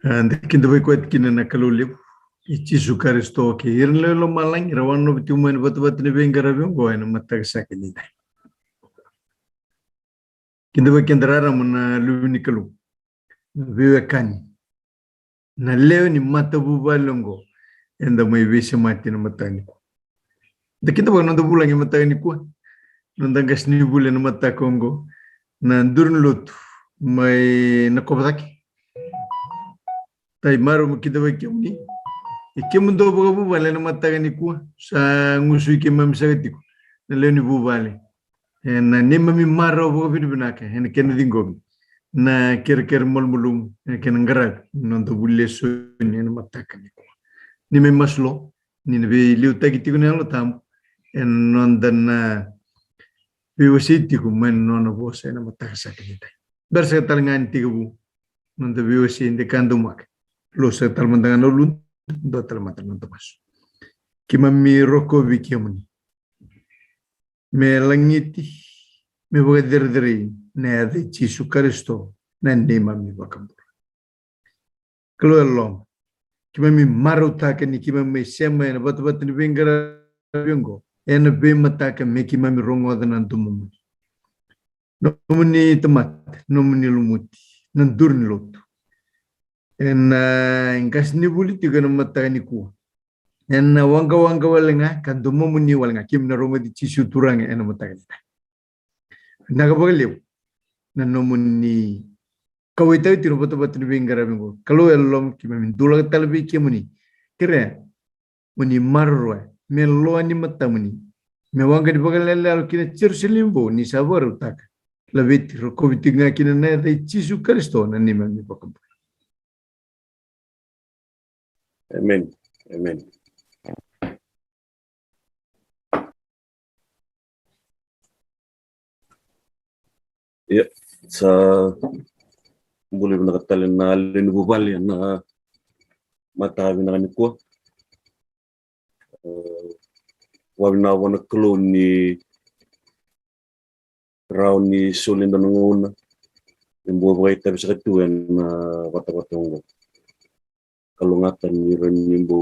Ande kinda vai kwat kina na kalulip ichi sukar stoke irle lo malang rawan no tumen bat ne bengara beng go ena matag sakini kinda vai kendrara mana luni kalu vive kani na leo ni mata bubalongo enda mai visi mati na matani da kinda vai nanda bulangi matani kwa nanda gasni bulan na mata kongo na durn lutu mai na kobaki tai maru kinda vai kemni Ikimundo bubu vale na matagani ku sa ngusu ikimam sagatiku na leni bu vale na nima mi maro bubu binaka en ken dingo na ker mulmulum en ken ngarak non to bulle so ni na matagani ku ni me maslo ni be liu tagitiku na lo tam en non dan be wasiti ku men non bo sa na matagani dai bersa talangan tigu non to be wasi de kandumak lo sa talmandangan lo do mata non mas kima mi roko vikiamuni me langiti me voga derderi ne ade ci sukaristo na nema mi bakambur kalo long kima mi maruta ke ni kima me sema na bat ni bengara bengo ena be mata ke me kima mi rongo dan tumum no muni temat no muni lumuti nan durni lotu en kasni buli tiga na mata ni ku en wanga walenga kan dumo muni walenga kim na rongo di cisu turang en mata ni naga bagalew na no muni kawai tahu tiro bat ni bengara bengo kalau elom kim min dula talbi kimuni kire muni marwa me lo ni mata muni me wanga di bagalele al kina cirsilimbo ni sabar utak labit roko bitinga kina na de cisu kristo na ni mami bakam. Amen. Amen. Ya, sa boleh nakatali na linububali na matabi na kanikuwa. Wabina wana klo ni rao ni solinda nunguna. Nimbuwa bagay tabi sa katuan na wata-watongo. Kalungatan ni rin nimbu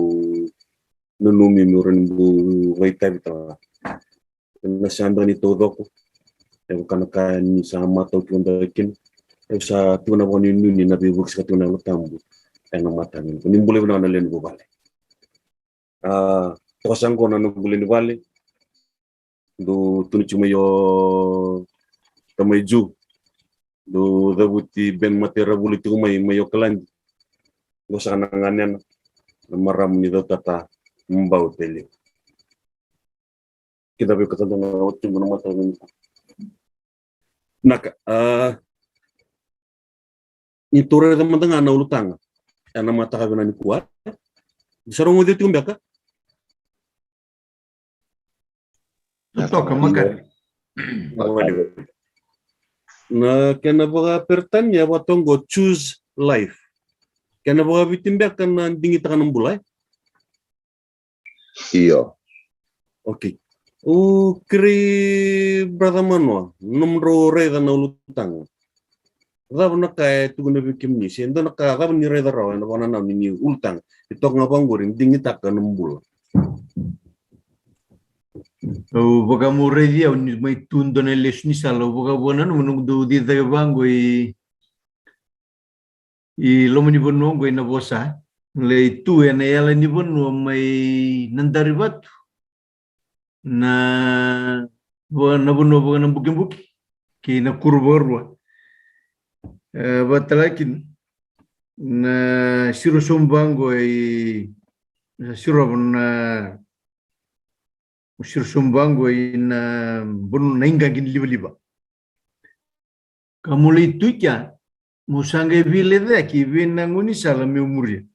nunumi ni rin nimbu bagay tabi talaga. Nasanda ni todo ko. Ewan kanaka ni sa mata o kiwandakin. Ewan sa tuna ko ni nuni na bibuk sa katuna ng tambo. Kaya na mata ni. Nimbuli ko na nalin ko bale. Tokasan ko na nubuli ni bale. Do tunichumayo tamayju. Do dabuti ben matera buliti ko mayo kalandi. Do sa kananganyan na maram ni do tata mbaw teli. Kita be katanda na otin mo na mata ni. Naka, itore da mandanga na ulutanga. Ana mata ka na ni kuat. Sarong mo dito mbaka? Toka makan. Na kena baga pertanya watongo choose life. Kena baga bitimbak na dingi takan bulay. Iyo. Okay. Kri brother manwa numro reda na ulutang. Dab na kay tugon na bikim ni sendo na ka dab ni reda raw na wana na ni ultang. Itok nga panggorin dingi takan bula. Baga mure dia ni mai tundo na les ni salo baga bona no nung do di da bango i lomo ni bono go na bosa le tu ena ela ni bono mai nandari batu na bono baga na buki ki na kurborwa batalakin na siro sombango i siro na usir sumbango ina bunu nainga gin liba kamuli tuja musanga vile de ki vina nguni sala mi umuria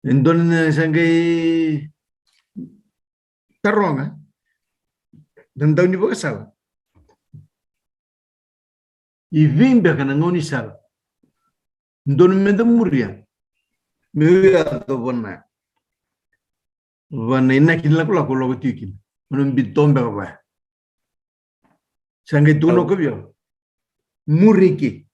endon sangai taronga dan dauni boka sala i vimbe kana nguni sala ndon menda muria mi ya to bona wana ina kinla kula kula tikin munum bitombe ba sangai tuno ko bio muriki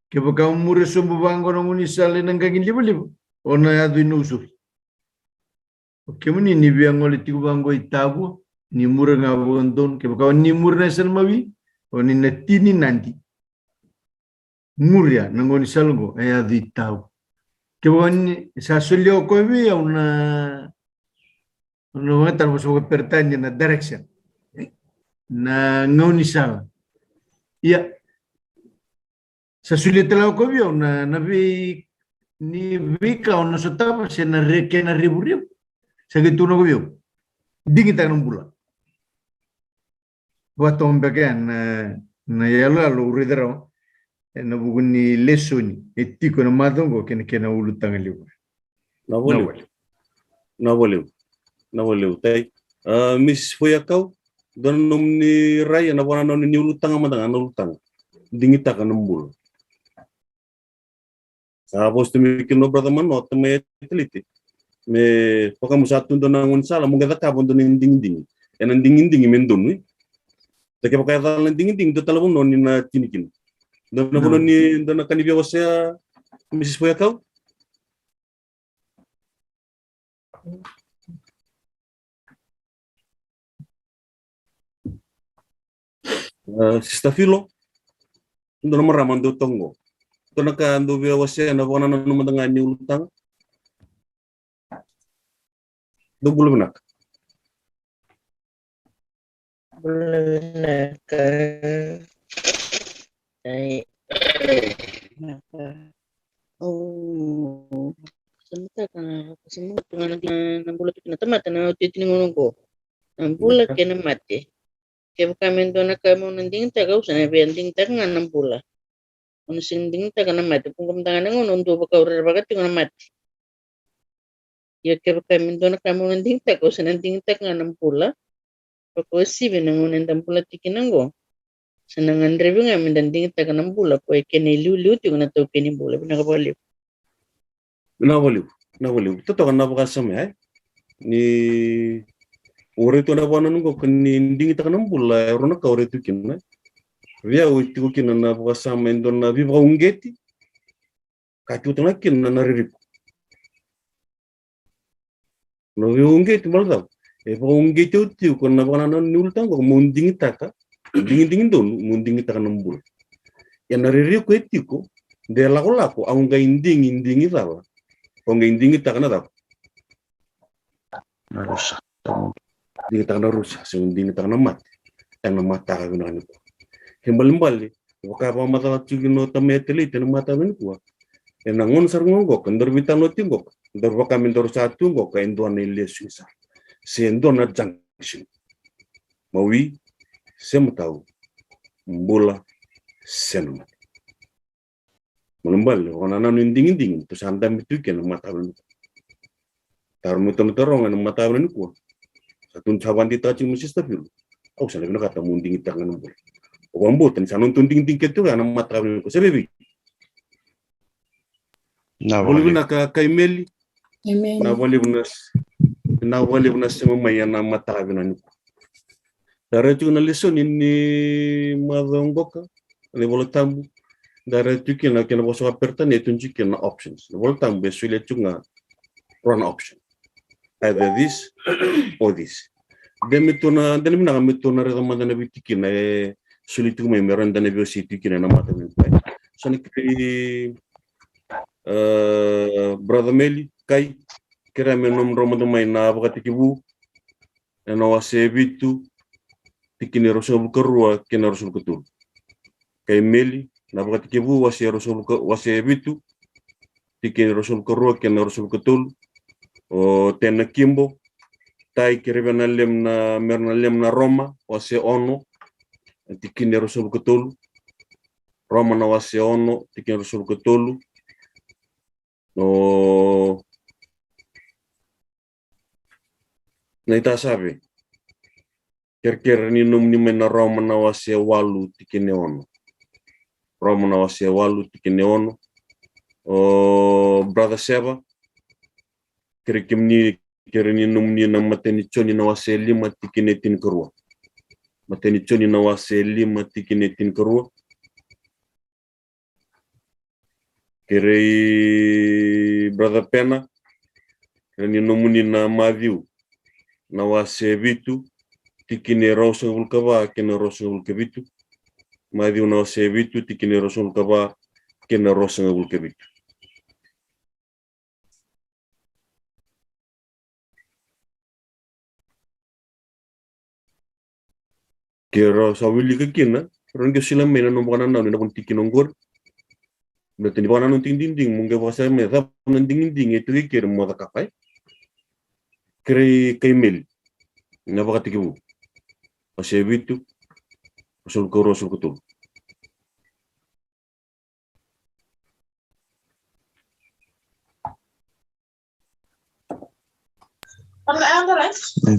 Ke baka umure sombo bango na unisale nang kagin libo. Ona adu inusuf. Ke muni ni biang ole tiku bango itabu ni mura ngabo andon ke baka ni mura na san mawi oni na tini nanti. Muria nangoni salgo ay adu itabu. Ke baka ni sa sulyo ko bi una ngatan mo sa pertanya na direction. Na ngoni sala. Iya. Sa sulit lang ko biyo na nabi ni Vika o na sotama siya na reke na ribu-ribu. Sa gitu na ko biyo. Dingin tayo ng bula. Watong bagan na yalo alo uridaro na bugun ni leso ni etiko na madongo kena ulut tangan libo. Nawaliw. Tay, Miss Fuyakaw, doon nung ni Raya na wala na ni ulutang ang ulutang. Dingita ka ng bula. Tapos tumikin no brother man no may tiliti me paka mo sa tundo na ngun sala mo gada ka bondo ning ding en ang ding men don ni take paka dal ng ding do talabon no ni na tinikin do na bono ni do na kanibya wasya Mrs. Fuyakaw Sister Philo do na maraman do tongo to nakando biya wasya na wana na numandangan ni ulutang do bulunak ay samita ka kasi mo ng bulat na tamata na titinungon ko ang bulat kaya na mati kaya kami doon na kamo nanding tagaw sa nabiyanding taga ng bulat kung sinding taga na mati kung kumtangan ng unon do baka urar bagat yung na mati ya kaya kami doon na kamo nanding tagaw sa nanding taga ng bulat pako sibe ng unan ng bulat tikinan ko sa nangan review nga mindanding taga ng bulat po ay kiniliw yung na to kinibula pinakabaliw nawaliw totoo kan napakasama ay ni ore to na bana nungo kani ndingi ta kanam bulla ero na kawre tu kinna via uti ko kinna na pakasama endon na viva ungeti ka tu tana kinna na riri no vi ungeti balda e pa ungeti uti ko na bana na nultang ko mundingi ta ka dingin don mundingi ta kanam bulla ya na riri ko etiko de lako ang ga indingi dala ang ga indingi ta kana da narusa di ta kana rusa so indingi ta kana mat na mata ka na ko himbal waka pa mata chugino ta meteli ta mata ben ko en ngon sar ngongo kandor bitano tingo dor waka min dor sa tungo ka endo na ilesusa se endo na junction mawi semtau mbula senma Malambal, wana na ninding to sanda mituken mata ben. Tarmuton torongan mata ben ko. Satun chawan di tachi musista fil. Au sa lebna kata munding tangan mbul. O amboten sanon tunding ketu ana mata ben ko sebebi. Na wali na ka kaimeli. Amen. Na wali bunas sama mayana mata ben ko. Dara na lesson ni madongoka le volatambu. Dara tukin na kena boso aperta ne tunjukin na options. Voltam be suile tunga run option. Either this or this. Demituna reda madana bitikin na suile tunga meranda ne biosi tikin na mata ben. So ni brother Meli kai kira menom romadum mai na bakatikibu na wase bitu tikin rosul kerua kena rosul ketul. Kai Meli na bakatikibu wasi bitu tikin rosul kerua kena rosul ketul o tena kimbo tai kiribana lem na Roma wasi ono tikin rosul ketul Roma na wasi ono tikin rosul ketul o na ita sabi kir ni num ni na Roma na wasi walu tikin ono Roma na wasi walu tikine ono o brother Seba kiri num ni na mateni choni na wasi 5 tikine tin kerua mateni choni na wasi 5 tikine tin kerua Kerei brother Pena, kereni nomuni na Matthew, na wase vitu, tikine rosa ulkava, kena rosa ulkavitu. Matthew na wase vitu, tikine rosa ulkava, kena rosa ulkavitu. Kera sawili ke kina, ronge sila mena no bana na na punti kinongor. Na tini bana no ting ding munge wasa me da no ding itu ke mo da kapai. Kre kaimel. Na baka tikibu. Ase vitu. Asul ko rosul ko tu.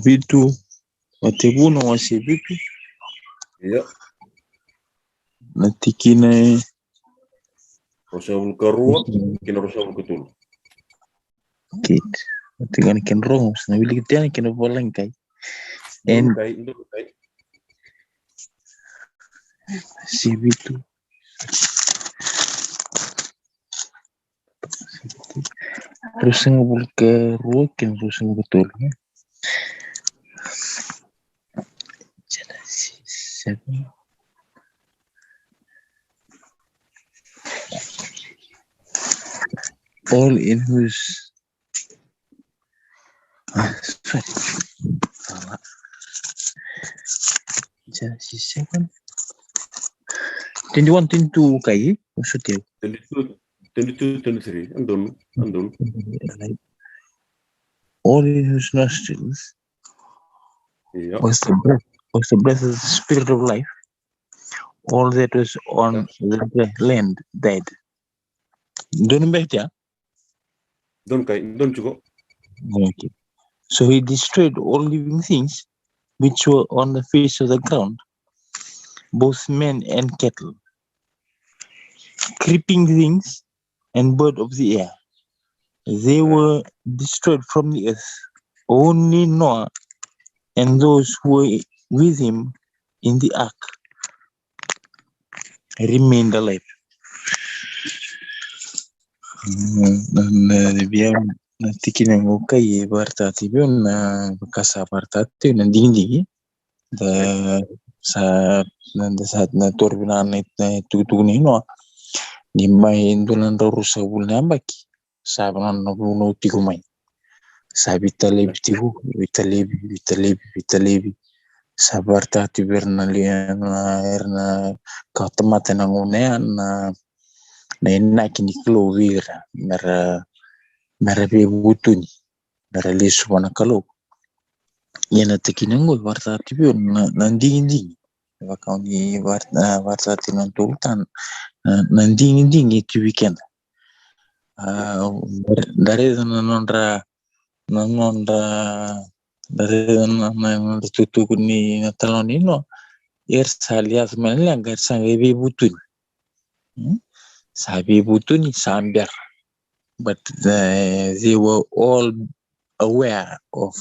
Vitu watebuna wase vitu Ya. na tikina Rosul ko ruwa, kina rosul ko tu. kit tikana ken rong na wili kitana ken bolang kai en Kai. si vitu rusang bulka ruwa ken rusang betul all in whose sorry salah Genesis 7 21 22 kai maksudnya 23. Andon. all in whose nostrils Ya. was the breath of the spirit of life. All that was on the land died. Don't better. Don cukup. Okay. So he destroyed all living things which were on the face of the ground, both men and cattle, creeping things and bird of the air. They were destroyed from the earth. Only Noah and those who were with him in the ark remained alive. Biar nanti kina ngoka ye bartati bion na kasa bartati na dingding da saat na torbina na tutu ni no ni mai ndolan rusa bulna baki sabana no no tiku mai sabita lebi sabartati berna liana erna kautamata na ngone na inaki ni klovira mera be butuni mera lesu wana kalo yana takinango wartati bio nandingi wakauni wartati nantultan nandingi itu weekend dari nanondra dari nanondra tutu ni natalonino salias menela gar sangai be butuni sabi butuni sambiar. But they were all aware of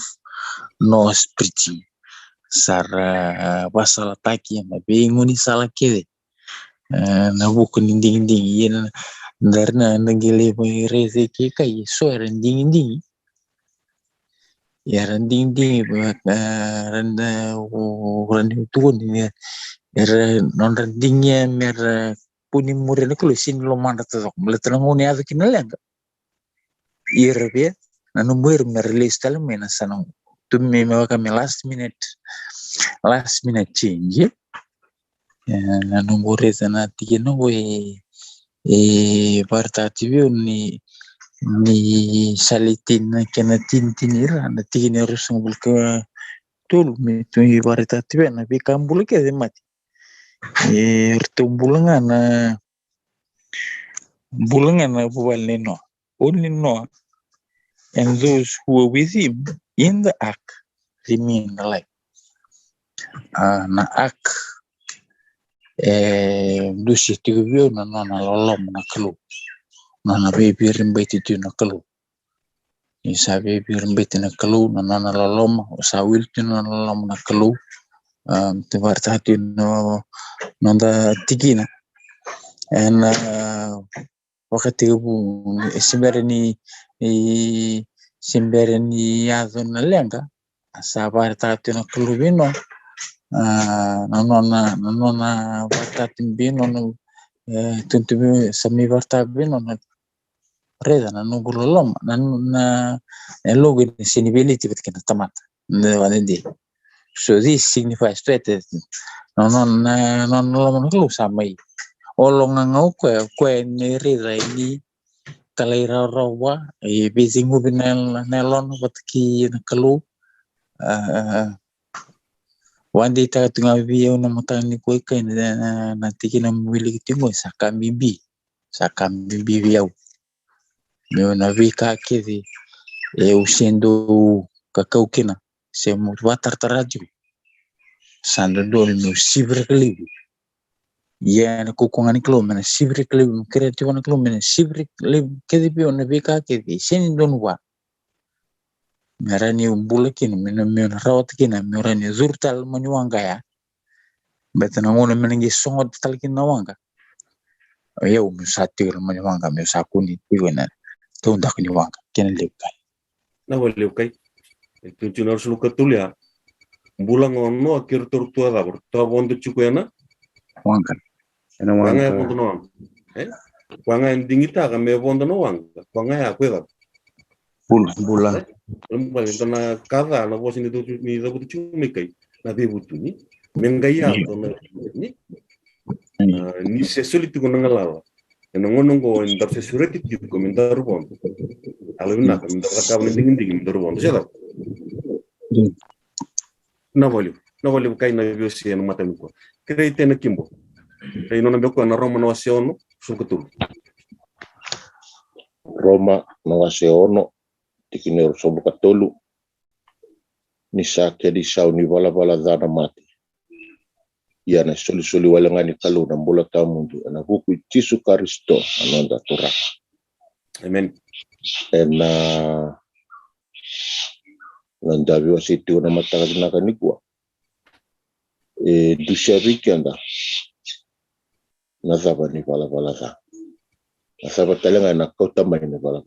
Noah's preaching. Pasal taki na binguni sala kede. Na buku ding yen darna nangile mo reze ke kai so ding. Ya ding randa tuon ni non dingnya mer puni murene kulo sin lo manda to mletna ngone azakinalanga. Irbe nanu muir release tala mena sana tu me kami last minute change nanu muir sana tigeno partativo ni salitin kena tintinira na tigene rusang bulka tul me tu partativo na bi kambul ke mati bulangan na buwal no only no and those who were with him in the ark remained alive. Na ark dusi tigubio na lolom na kalu na baby rimbeti tu na kalu isa baby rimbeti na kalu na lolom sawil tu na lolom na kalu tebartati no da tigina and wakati huu simbereni yazo na lenga asabari tatu na kulubino nanona watati bino no tuntu sami varta bino na reda na nugulolom na logo ni sinibility betkena tamata ne so this signifies that non lu samai olong ngau kwe ni reda ini kalaira rawa bezingu binel nelon watki kalu wandi ta tunga bio na matani kwe kai na tiki na mwili tingo sakambibi biau meu na vika kidi usendo kakau kina se mutwa tartaraju sando dol no sivre klibi na kukungani klo mena sivre klibi kreativo na klo mena sivre klibi kidi bio na vika kidi seni donwa merani umbula kina mena rawat kina merani zurtal manyuanga ya betana ngone menengi songot tal kina wanga eu musatir manyuanga musakuni tiwena tunda kuniwanga kena lekai na wale kai tunjunar sulu katulia bulang ono akir tortua da berta bondu cukuena wanga ena wanga bondu no wanga endingita ka me bondu no wanga wanga ya kweda bula lembal tona kada na bosin itu ni da butu cumekai na bebutu ni mengaya tona ni se solitu ko ngala ngono ndar se surati ti ko mindar bon aluna ko ndar ka ban dingin mindar bon jada na volio kai na biosi no matam ko kreite na kimbo kai no be ko na roma no asiono sulkutul Roma no asiono tikine sobo katolu ni sake di sauni wala dana mati ia na soli wala ngani kalu na mbola tamundu na buku Yesu Kristo anonda tora amen na ndavi wasitu na mataka na kanikwa dusha weekend na zabani wala za na sabatalenga na kota mai ni wala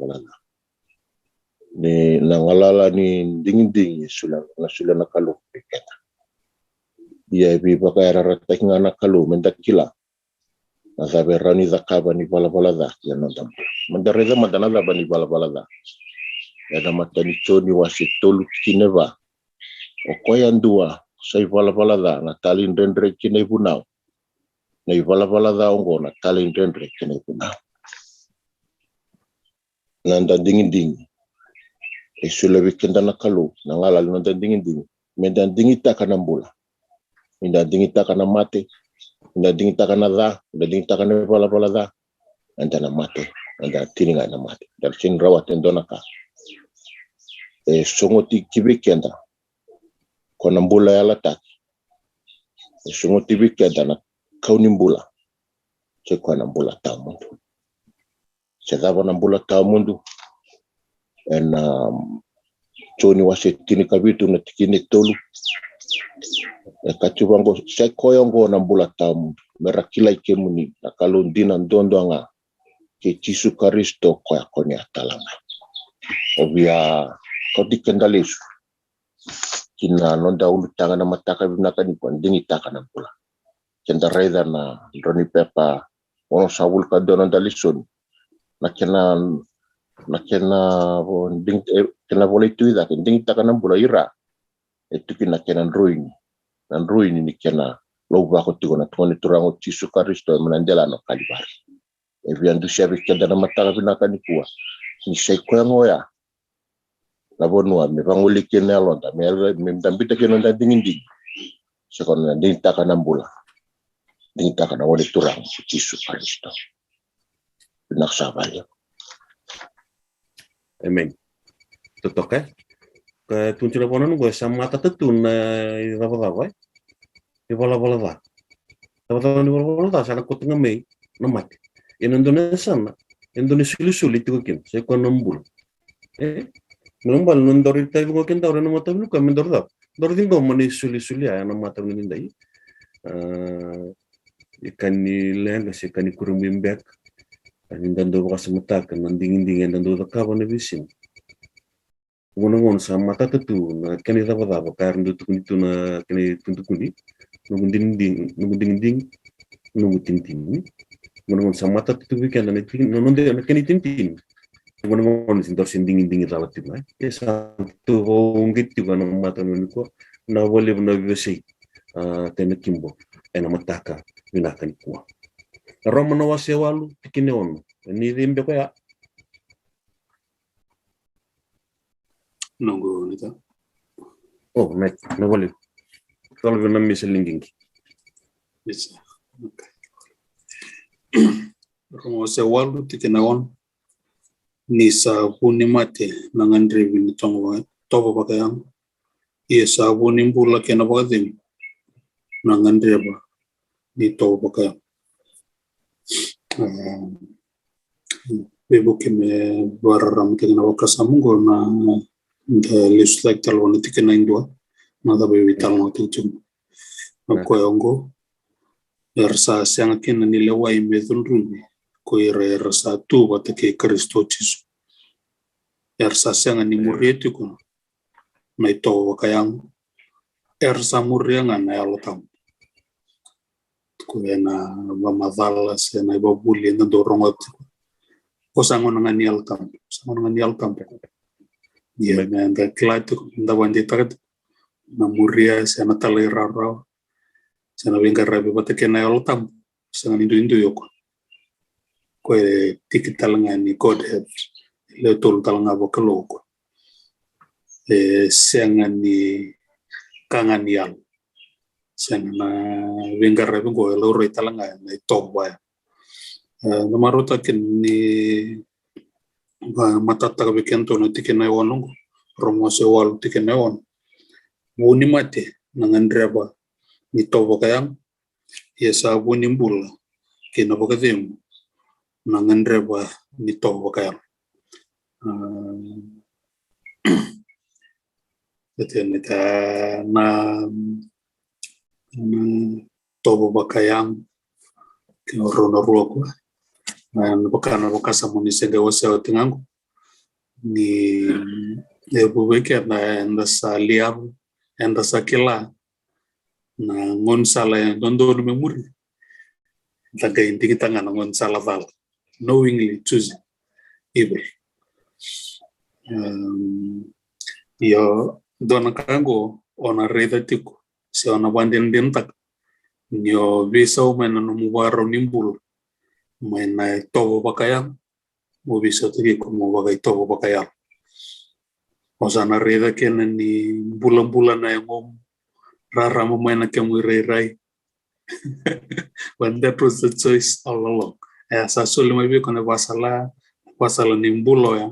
ni na ngalala ni ding sula na kalu peketa ia bi baka rata ngana kalu mendakila na zaberani zakaba ni wala za ya nonda mandareza madana za bani wala za ya na matani choni wasitolu kineva okoya ndua sai wala za na talin rendre kine bunao na wala za ongo na talin rendre kine bunao nanda ding isula wikenda na kalu na ngala nanda ding mendan dingita kanambula minda dingita kana mate minda dingita kana za minda dingita kana wala za anda na mate anda tininga na mate dar sin rawat ndona ka songoti kibikenda kona mbula ya latak songoti bikenda na kaunimbula se kona mbula tamundu se dava na mbula tamundu na choni wasetini kabitu na tikini tolu katubango se koyongo na mbula tamundu merakila ikemuni na kalundina ndondo anga ke Yesu Kristo kwa koni atalanga obia kodi kendalisu kina nonda ulutanga na mataka binaka ni kwa ndingi taka na mbula kenda raida na droni pepa ono sabul ka dono dalisoni na kena nding kena vole tuida ndingi taka na mbula ira etu kina kena ndruini ni kena loba ko tigo na toni turango Yesu Kristo menandela no kalibari eviandu shabi kenda na mataka binaka ni kwa ni sheko ngoya na bonua me banguli kenelo da me ndambita kenonda dingindi sekona ndinta kana mbula ndinta kana wole turang Yesu Kristo binaksabayo amen totoka ka tunjula bonan go samata tetun baba wala ni wala sana ko tunga me namat in Indonesia sulit ko kin se ko nambul nombal nondori tayo ko kin tawre na mata ko men dorda dordin go mani suli ya na mata ni ndai ikani lenga se kani kurumbek Nindando wakasamutaka nandingindingan nando takaba na bisin. Ngon sa mata tu na kani daba karendo tu na kani tuntukuni nungunding nungu tintin. Ngon sa mata tu weekend na nonde na kani tintin. Ngon sintor sinding relatif na. Esa tu ngit tu kana mata nuniko na wale na bisi tena kimbo ena mataka binakan kuwa. Roma na wase walu tikine ono. Ni rimbe ko ya. Nunggu nita. Oh, na wale. Kalau na misa linking. Bisa. Okay. Roma wase walu tikine ono. Ni sabuni mate nangandre bini tongwa tobo bakayang. Iya sabuni mbula kena bakadim. Nangandre ba ni tobo bakayang. Bebo keme bararam kena wakasamungo na the legislative talwana tikena indua na da bebi talwana tichum ko yongo ersa sianga kena nilewa imedunrumi ko ersa tu batake Kristo Yesu ersa sianga ni murieti ko na ito wakayang ersa murianga na yalotam ko ena mamadala siana ibabuli na dorongot ko sango nga nialtam ya nda klato nda wandi tagat na muria siana talay raraw siana wingarabi batake na yalotam siana indu yoko ko tikital nga ni godhead le tol tal nga bokaloko siana ni kanganial siana na wingarabi ko loro italanga na itobwa na marota ni matata bikento no tikena wonongo Roma se walu tikena won woni mate nangandreba ni tobo kayang yesa woni mbula kena bokadem nangandreba ni tobo kayang eteneta na tobo bakayang kena rono ruoko bakana bakasa munisenge wose otingangu ni bubeke na ndasa liabu ndasa kila na ngonsala dondo memori daga indiki tanga na ngonsala val knowingly choosing evil yo dona kango ona reda tiku si ona bandin dentak nyo bisa umena no muwaro nimbul maina tobo bakayang mo bisa tigi como bagay tobo bakayang osana reda kena ni bulan-bulan na yung rara mo maina kemo ray when that was the choice all along sa suli may bi kone wasala nimbulo ya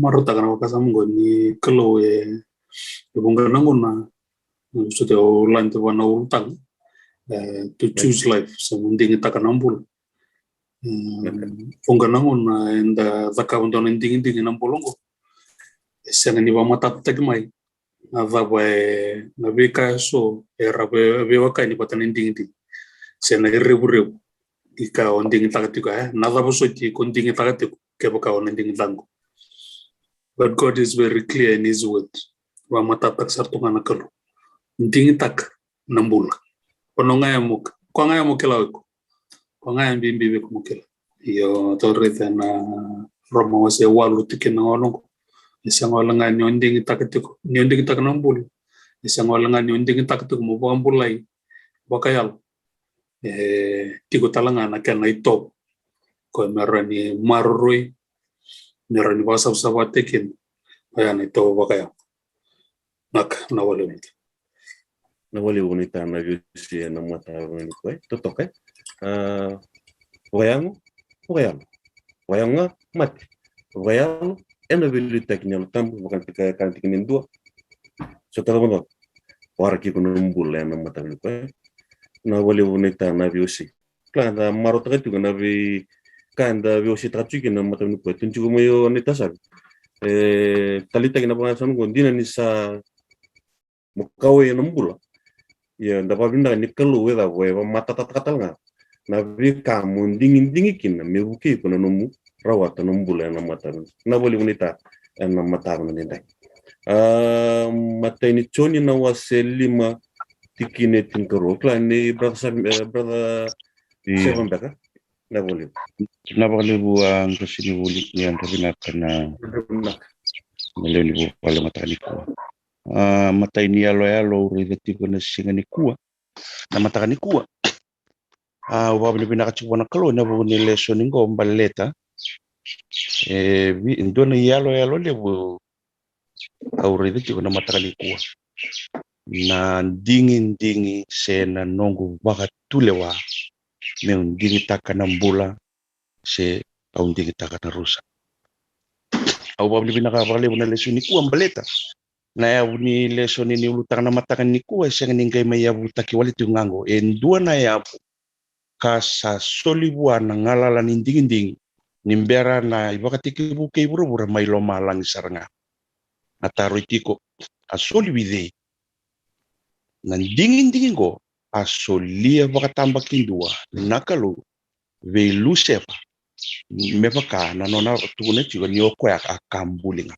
maruta kana wakasamungo ni kelo bunga nanguna sudah ulang tu wana ultang to choose life so munding takanambul ponganangon enda zakawndon nding nambulongo senga ni wamata tagmai avabe nabika so erabe waka ni patan nding sena rebu ika onding takatiko nada bosoti konding takatiko kebaka onding tango but God is very clear in his word wamata tak sartunga nakalo nding tak nambul Ponongaya muk, kwa ngaya mukela wiko, kwa ngaya mbimbi wiko mukela. Iyo torreta na Roma wase walu tiki na onongo. Isa ngola nga nyondingi takatiko, nyondingi takanambulu. Isa ngola nga nyondingi takatiko mubambulai, wakayal. Tiko talanga na kena ito. Kwa merani marurui, merani wasaw tekin. Kaya na ito wakayal. Nak, nawali wito. Na wale bonita na visi na mata ni ko to toke wayango mat wayango ena vili teknol tambu bukan kan tikinin dua so tala bono wara ki kono mbulle na mata ni ko na wale bonita na visi klanda marota ka tuga na vi kanda visi tratuki na mata ni ko tunju mo yo ni tasar talita kina pangasan ko dina ni sa mukawe na mbula ya ndapa binda ni kelu weda we mata tatatal nga na vika mundingi kina mebuke kuna nomu rawata nombula na matan na boli unita na matang na nindai matay ni choni na waselima tikine tinkaro klani brother seven beka na boli ang kasi ni bulik niyan tapi na meleni bu pala matani ko matay ni alo reveti ko na singa ni kuwa na matani kuwa wabili pinakachuwa na kalo na bu ni lesson ngo baleta ndo na yalo le bu au reveti ko na matani kuwa na dingi sena nongo baka tulewa meun dingi taka na mbula se au dingi taka na rusa au babli binakabale na lesson ni kuwa baleta na ya ni lesson ni ulutang na matakan ni kuwa siya ningay may yabu takiwali tungango endua na yabu kasa solibua na ngalala ni dingin nimbera na ibakatiki buke burubura may lomalang saranga nataro itiko asolibide na dingin go asolia bakatambak indua nakalo ve lusepa mepaka na nona tugune tigo ni okwa akambulinga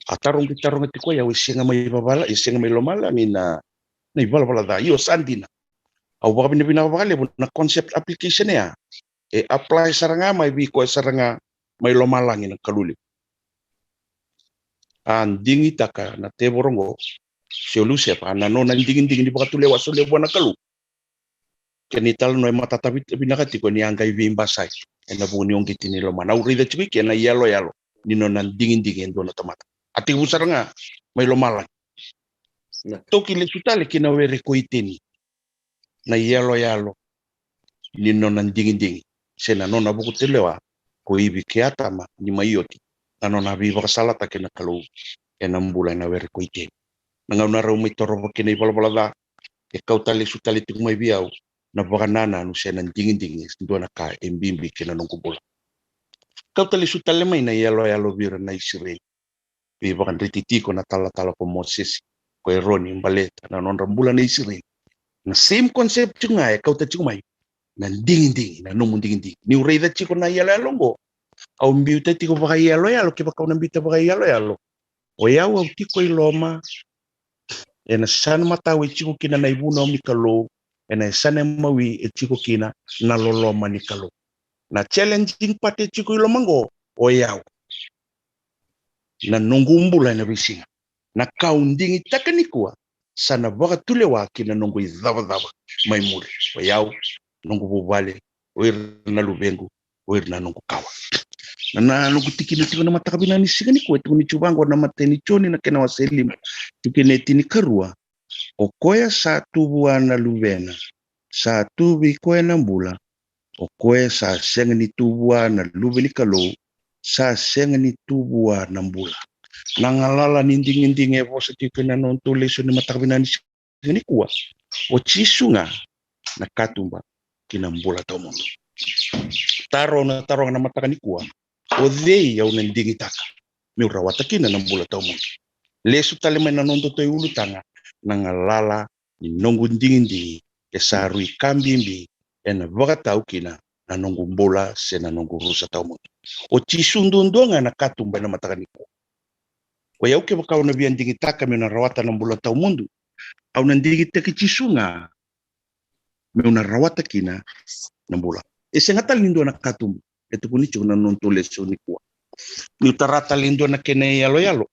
atarong tiko ya wisinga may babala isinga may lomala ni na ibala da yo sandina au baka binabakali na concept application ya apply saranga may biko saranga may lomalang ng kaluli dingi taka na teborongo solusi pa na no dingin di baka tulewa sole buwan na kalu kenital no matatabi binakati ko ni angay bimbasay na buni yung kitini loman au rida chiki na yalo ni no dingin do na tomata ati busar nga may lomalang to kile sutale kinawere ko itini na yalo ni no dingin sena no na buku telewa ko ibi kiatama ni mayoti ano na biba salata kina kalu enambula na were ko itini nangaw na may toro kinay balbalada ikaw tali sutali tingmay biyaw na bakanana no siya ng dingin ndo na ka embimbi kina nung kubula ikaw tali sutali may na yalo bira na isirin biba kan rititiko na tala po Moses ko Ron yung baleta na non rambula na isirin na same concept yung nga ikaw tali may na dingin na nung dingin ni uray da chiko na yalo go au mbiuta tiko baka yalo kiba kaw nambita baka yalo o yaw tiko iloma ena sana matawi chiko kina na ibuna mikalo ena sana mawi chiko kina na loloma nikalo na challenging pati chiko ilomango o yaw na nungumbula na bisinga na kaundingi takanikua sana baka tulewa kina nungu idhava may muri o yaw nungu bubale oir na lubengu oir na nungu kawa na nungu tikino tiko na matakabina ni siga nikua tiko ni chubango na mateni choni na kena waselim tukineti ni karua okoya satu buana lubena satu bikoya na mbula okoya sa senga ni tubua na lubeni kalo sa senga ni tubua na mbula nangalala ninding evo sa tiko na nontuleso ni matakabina ni siga nikua o chisunga na katumba kinambula to mundo taro na matakanikua o dei yaw nandingi taka mi rawata kina nambula to mundo lesu talemay na nondo to ulutanga nangalala ni nongo dingin esarui kambimbi ena baka kina na nongo mbola se na nongo rusa tao mundo o chisundundonga na katumba na matakanikua o yaw ke baka na biyan dingi taka mi na rawata na mbola tao mundo au nandingi taka chisunga mi na rawata kina na mbola esengatal nindo na katumba eto kunicho na nontoleso ni kuwa ni utarata lindo na kene yalo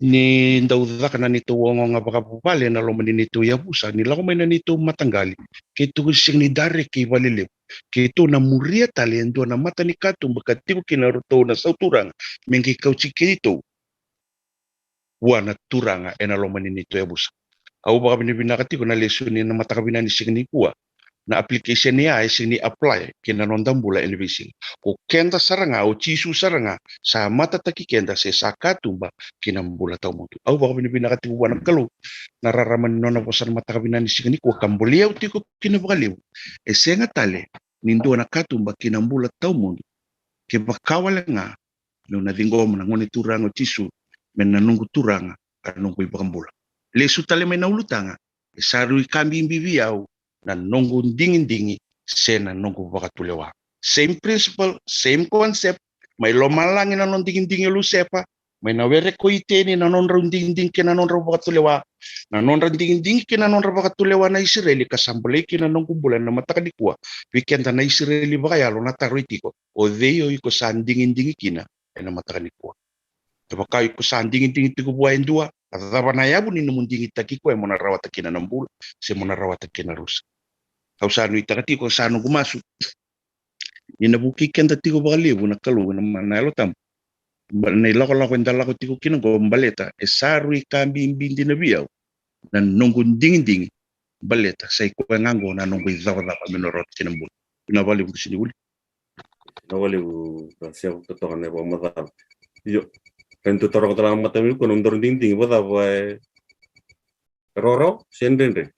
ni ndaudaka na nito wongo nga baka bubale na lomani nito yabusa nila ko may na nito matanggali kito sing ni dare kay balilip kito na muria talendo na mata ni katum bakatiko kinaruto na sauturang mengi kauchikito wana turanga ena lomani nito yabusa au baka binakatiko na lesson ni na matakabina ni sing ni kuwa na application niya ay sini apply kinanondambula elevation ko kenda saranga o chisu saranga sa matataki kenda se sakatumba kinambula taw mo au baka binakati buwan kalo nararaman no na bosan matakabina ni signi ko kambuliaw tiko kinabaliw esenga tale nindo na katumba kinambula taw mo ke bakawala nga no na dingo mo ngoni turang o chisu menanungu turanga kanung ko ibakambula lesu tale may naulutanga sarui kambi bibiyaw na nongo dingin-dingi sena nongo bakatulewa. Same principle, same concept, may lomalangin na non dingin-dingi lu sepa, may nawere ko iteni na non raw dingin-ding kina non raw bakatulewa, na non raw dingin-ding kina non raw bakatulewa na Israeli kasambulay kina non kumbulan na matakadikwa, weekend na Israeli bakayalo na taroitiko, o deyo iko sa dingin-dingi kina, na matakadikwa. Tapos ko sa dingin-dingi tiko buhayin dua, at na yabu ni namundingi takiko ay muna rawat kina ng bula, si muna rawat kina rusa. Kausano itakati ko sano gumasu. Inabukikan dati ko bakalibu na kalu na manalo tam. Nailako-lako yung dala ko tiko kinang baleta. Sarui kambi imbindi na biyaw. Na nunggun dingin-dingin baleta. Sa ikuangango na nunggun dapat minorot kinambul. Pinabalibu ko siniuli. Nawalibu siya totokan na po matal. Yo, kan tutorong talang matamil ko nung ding-ding ba tapos Roro, sendiri.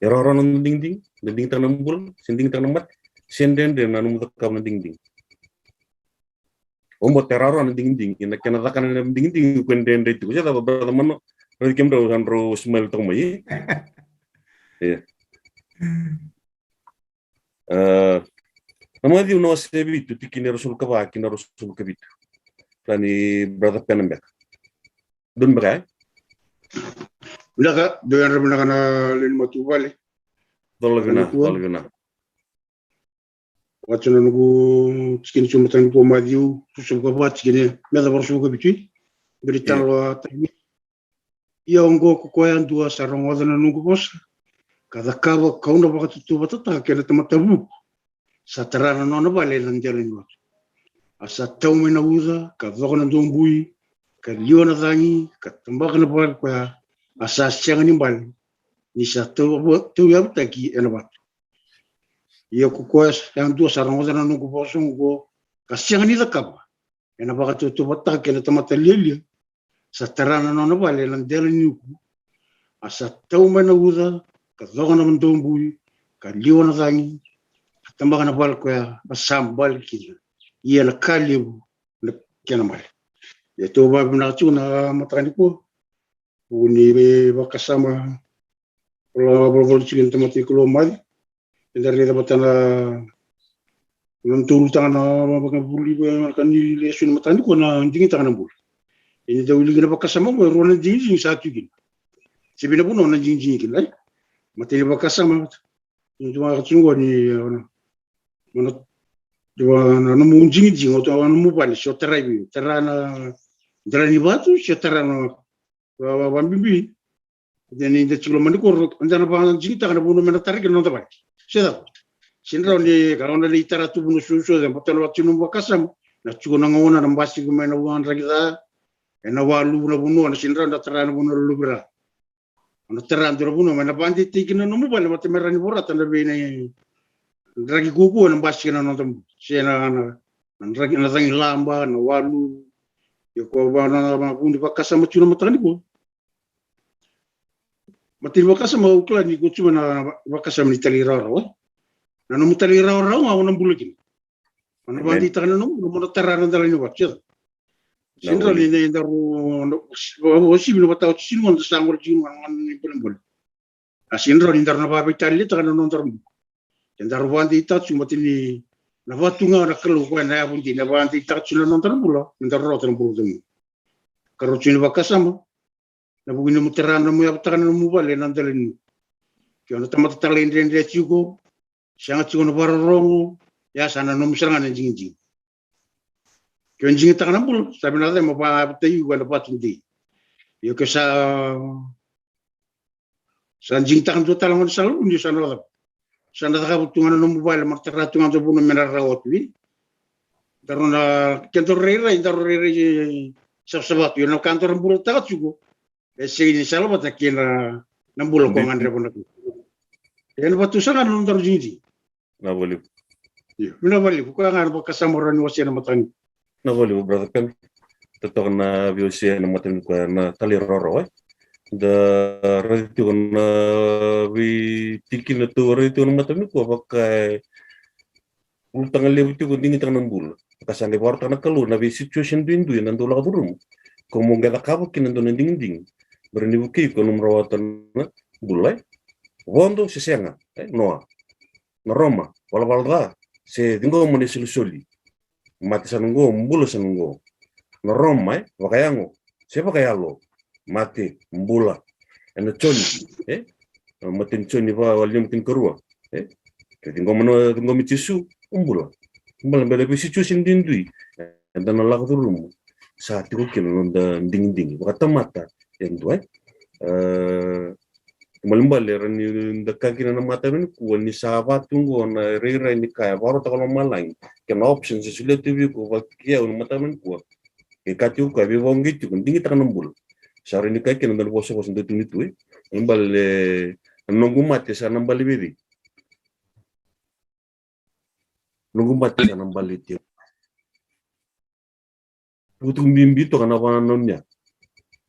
Roro nung ding-ding tanang bul, sending tanang mat, sendiri na nung mutakam na ding-ding. Ombo teraro na ding-ding, kinatakan na ding-ding kwenden itu. Siya dapat berteman, nanti kemana kan ro smile tong mai. Iya. Nama dia no sebi itu tikini rasul kabitu. Tani brother Penembek. Dun berai? Udah dengan remenakan lain matu balik. Tolgana. Waktu nunggu cikin cuma tanggung pemaju, susu kabat cikin, mela baru kabitu. Beritan lo tadi. Ia onggo kukuyan dua sarang wadah nunggu bos. Kada kau nak bakat tu batat tak kena tempat tabu. Saterana nona balik lang jalan waktu. Asa tau mena uza, kada kau nak dombui, kada liu na tangi, kada tembak na balik kaya. Asa siang ni balik. Ni sa tu yang taki enabat. Ia kukuas yang dua sarang wadah nunggu bos nunggu. Kasiang ni takap. Enabat tu batak kena tempat liu. Saterana nona balik lang jalan waktu. Asa tau mena uza. Kadang naman tumbui, kaliwa na tangi, tambah na bal ko ya masambal kila. Iya na kaliw na kinamal. Ito ba binatu na matani ko. Uni bakasama kalau cikin temati kulo mali. Dari dapat na nuntul tangan na makabuli ba kan ni lesun matani ko na dingin tangan bul. Ini dawili na bakasama ko ron dingin sa tukin. Sibina puno na dingin kila. Materi bakasama cuma kacunggo ni mana cuma nemu jingi atau nemu balik seterai bi terana jalan batu seterana bambi jadi ini cuma mandi kor anjana bang jingi tak ada bunuh mana tarik non tarik sedap sinro ni kalau ada literatur bunuh susu dan betul waktu nemu bakasam na cuma nangona nambasi kumena uang ragita ena walu bunuh na sinro na terana bunuh lubera. Ano terang tu rapuno, mana panti tikin na nomu balik mati merani borat anda bina ragi kuku na basi na nonton siena na ragi na tangi lamba na walu yo ko ba na kundi bakasa mati na matani ko mati bakasa mau ukla ni ko cuma na bakasa ni talira rawa na nomu talira rawa ngau na bulukin mana panti takan nomu nomu terang na dalani baksa Sindro ni daru osi bino batau sinu on sangor sinu on ni pelembol. Sindro ni daru na babi tali tak na nontor. Daru wanti ita cuma tini na watunga na kelu ko na abun di na wanti ita cuma nontor bulo. Daru rotan bulo dum. Karo cuma bakasama. Na bugino muteran mo ya takan mo bale nandalin. Kyo na tamat talin den de chugo. Sangat chugo na barong ya sana no musangan jingi. Kenjing tangan pul, tapi nanti mau apa tayu gua dapat nanti. Yo kesa sanjing tangan tu talang selalu undi sana. Sana tak butuhan no mobile martera tungan tu pun menar rawat ni. Daruna kantor rera sabsabat yo na kantor bulu takat juga. Sini salah bata kena nambul ko ngandre pun aku. Yan batu sana nontor jinji. Na boleh. Yo, mina bali ko ngar bakasamoran wasian matani. Na boleh brother Pen. Tetok na biusia na matin ko na taliroro da radio na vi tikin na tu radio na matin ko pakai utang lebu tu dingin tangan bul. Kasan lebar tangan kalu na vi situation bindu nan dola burum. como gada kabo kinandona ding berani buki ko numrawatan na bulai wondo sesenga noa na Roma wala se dingo moni sulusuli mati sanungo mbula sanungo na Roma wakayango se wakayalo mati mbula ena choni matin choni ba wali matin kerua dingo mono dingo mitisu mbula bele bisi chusin dindui dan nalak dulu saat itu kena ding wakatamata yang tu Malimbali rani dakaki na mata ni ku ni sahabat tunggu na rira ni kaya baru tak kalau malang kena option sesudah tu ko bakia un mata men ku e katiu ka bi wongi tu dingi tak nambul sari ni kaya kena boso ndu tu imbal nunggu mate sa nambali biri nunggu mate sa nambali tu butuh bimbi to kana wana nonya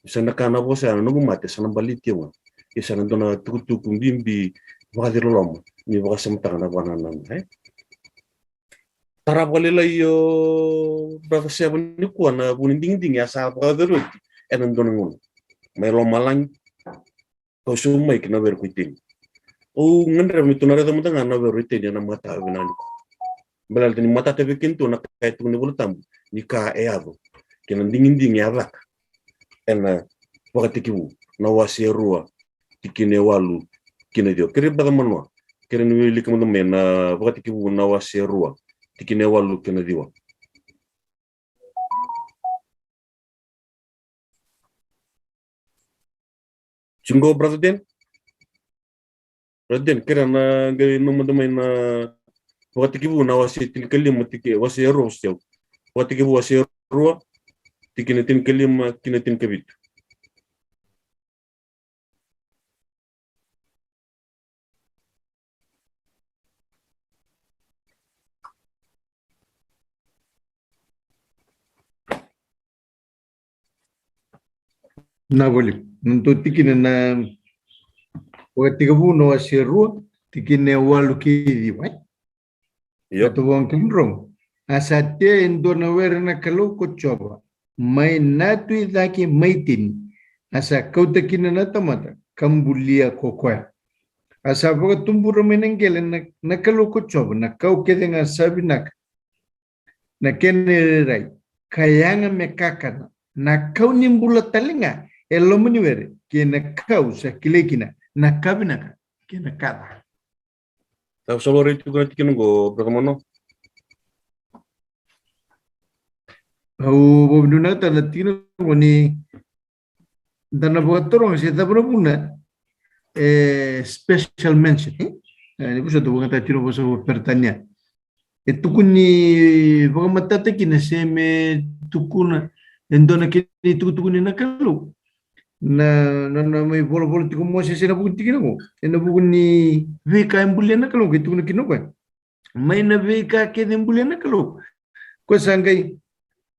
sana kana bosa nunggu mate sa nambali tu isa nandona tukutuku bimbi wakadir lom ni wakasam tangana wananan tarap walila yo brother seven ni kuan na bunin ding ya sa brother nandona ngun may lomalang ko sumay kina ver kuitin o ngandra mi tunara da mutanga na ver kuitin na mata binan belal ni mata te bikinto na kay tu ni bulutam ni ka eado kina ding ya lak wakati kibu na wasi rua tikine walu kine dio kere bada manwa kere ni wili kama na wakati kibu na wasi rua tikine walu kine dio Chingo brother den kere na gari no madamay na wakati kibu na wasi tinkalim tike wasi rua siyaw wakati kibu wasi rua tikine tinkalim kine tinkabit na boleh untuk tikin na waktu kabu no asirua tikin walu kiri yo tu wong kendrong asate indo na werna kalau ko coba mai natu idaki maitin asa kau tikin na tamata kambulia kokoya asa boga tumbur menengel na kalau ko coba na kau kedenga sabinak na kenerai kayanga mekakana na kau nimbula talinga elo meniwere kena kau sa kilekina na kabinaka kena kada tahu solo itu kan tikin go berkemono au bobduna ta latino ni dana botorong se ta propuna special mention ni buso to bogata tiro boso pertanya kuni bogamata kina seme tukuna endona kini tukuni na kalu na may bol tiko mo se na buti kino ena buguni veka embule na kalu kitu kino ko may na veka ke embule na kalu ko sangay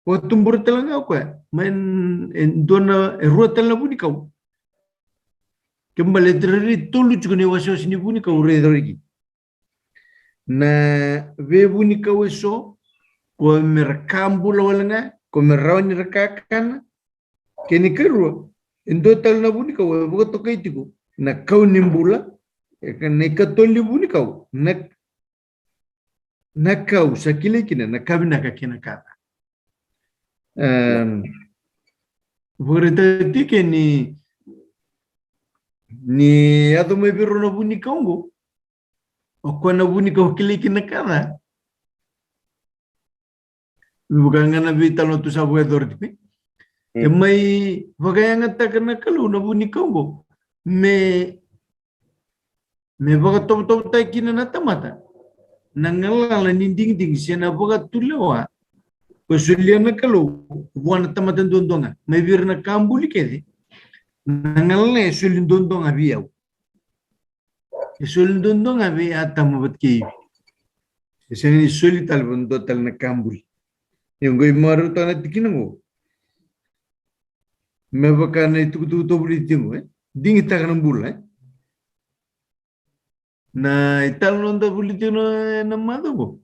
o tumbur talanga ko may endona rotal na buni kau kembali terari tolu chukune waso sini buni kau redorigi na ve buni kau eso ko merkambula walanga ko merawani rekakan kini keru Indo tal na buni kau, bukan tokai tiku. Nak kau nimbula, kan nekat toli buni kau. Nak kau sakile kina, nak kau nak kena kata. Berita tike ni atau mai biru na buni kau go. Aku na buni kau kile kina kata. Bukan ngana vital no tu sabu edor tipe. Mai bagayang ta kana kalu na buni kau me baga top tai kina na tamata nangala ninding ding sena baga tulewa ko sulia na kalu buana tamata dondonga me vir na kambuli kede nangala sulin dondonga biau sulin dondonga bi atamabat ki seni sulital bondotal na kambuli yung goy maru ta na tikinango me bakana itu beli tingu ding itakan bula na ital nonda beli tingu na mado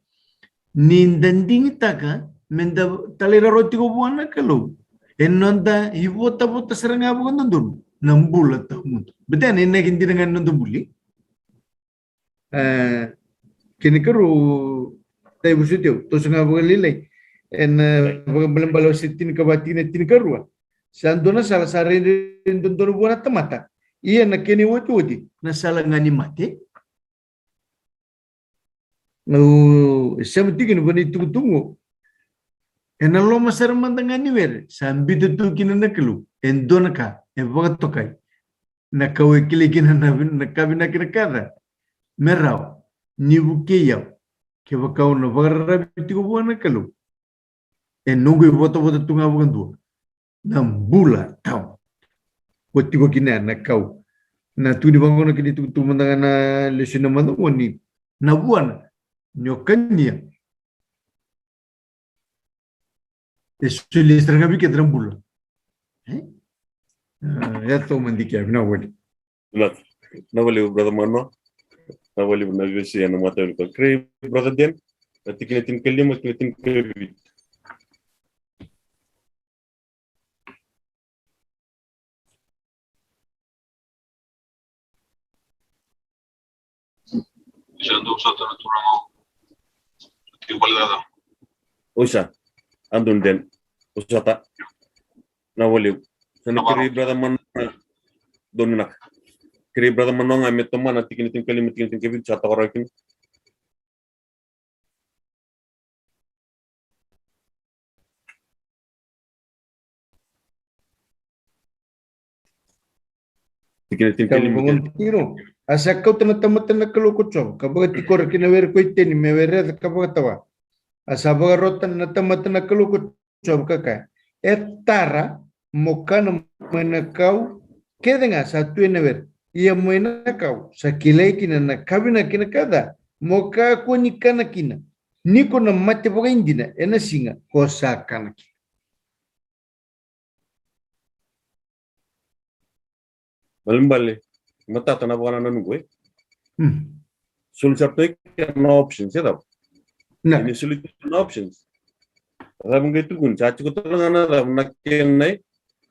ni danding itaka menda talera roti ko buana kalau Enonda hivota serang abu kan nandun nambula tamu. Betul ini kinti dengan nandun buli. Kini keru tay busutyo to sanga abu lilai. En belum balau sitin kabatin tin kerua. Sandona salah sare nandun buana temata. Iya nak kini wati na salah ngani mate. Sama tiga ni tunggu. En lo masar mandangani ver sambi tu kina nakelu en donaka en vagatokai nakawe kile kina nakabina kina kada merau ni bukeya ke vakau na vagarra bitigo buana kalu en nungu voto tunga bugandu na bula tau bitigo kina nakau na tu di bangona kini tu mandangana lesina mandu woni na buana nyokania Eso le extraña que trambula. Ya todo mandique, no bueno. No vale brother mano. No vale na vesi ana mata ko. Kre brother den. Tikletin kelima tikletin kebi. Jando sata naturamo. Igualdad. Osa. Andun den. Usata. Na wali. Sana kiri brother man donunak. Kiri brother man nga meto man tikinitin kelima tikinitin kebi chata warakin. Tikinitin kelima. Tiro. Asa kau tena kalau kucau. Kabaga tikor kina ver koiteni me ver kabaga tawa. Asa baga rotan na tena kalau kucau kaka. Etara mokana menakau kedenga satu ena ver. Ia menakau sakilai kina na kabina kina kada. Moka ko nikana kina. Niko na mate baga indina ena singa kosakana kina. Balimbali. Mata tanah bukan anak nunggu. Sulit satu no options ya tau. Ini sulit no options. Tapi begitu pun, cacu kita dengan anak nak kenai,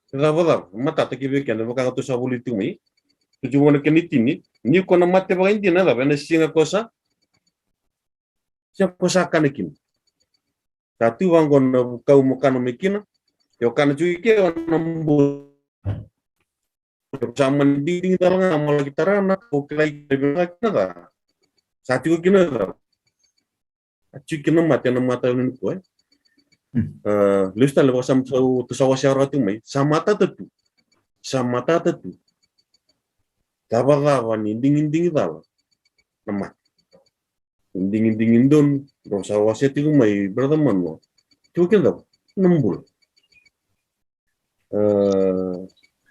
kita apa? Mata tak kira kenai, bukan itu sabul itu mai. Tujuh mana kenai ini kau nak mati bagai ini nala, karena singa kosa, siapa kosa kan ikin. Satu orang kau makan mikin, yo kan cuci ke nambul. Zaman dinding talangan amal kita rana oke lagi nada satu kena nada acu kena mata ini kau lusta lepas sama tu sawah tu mai sama tu kabar ni dinding tahu nama dinding don sawah tu mai berteman lo tu kena nambul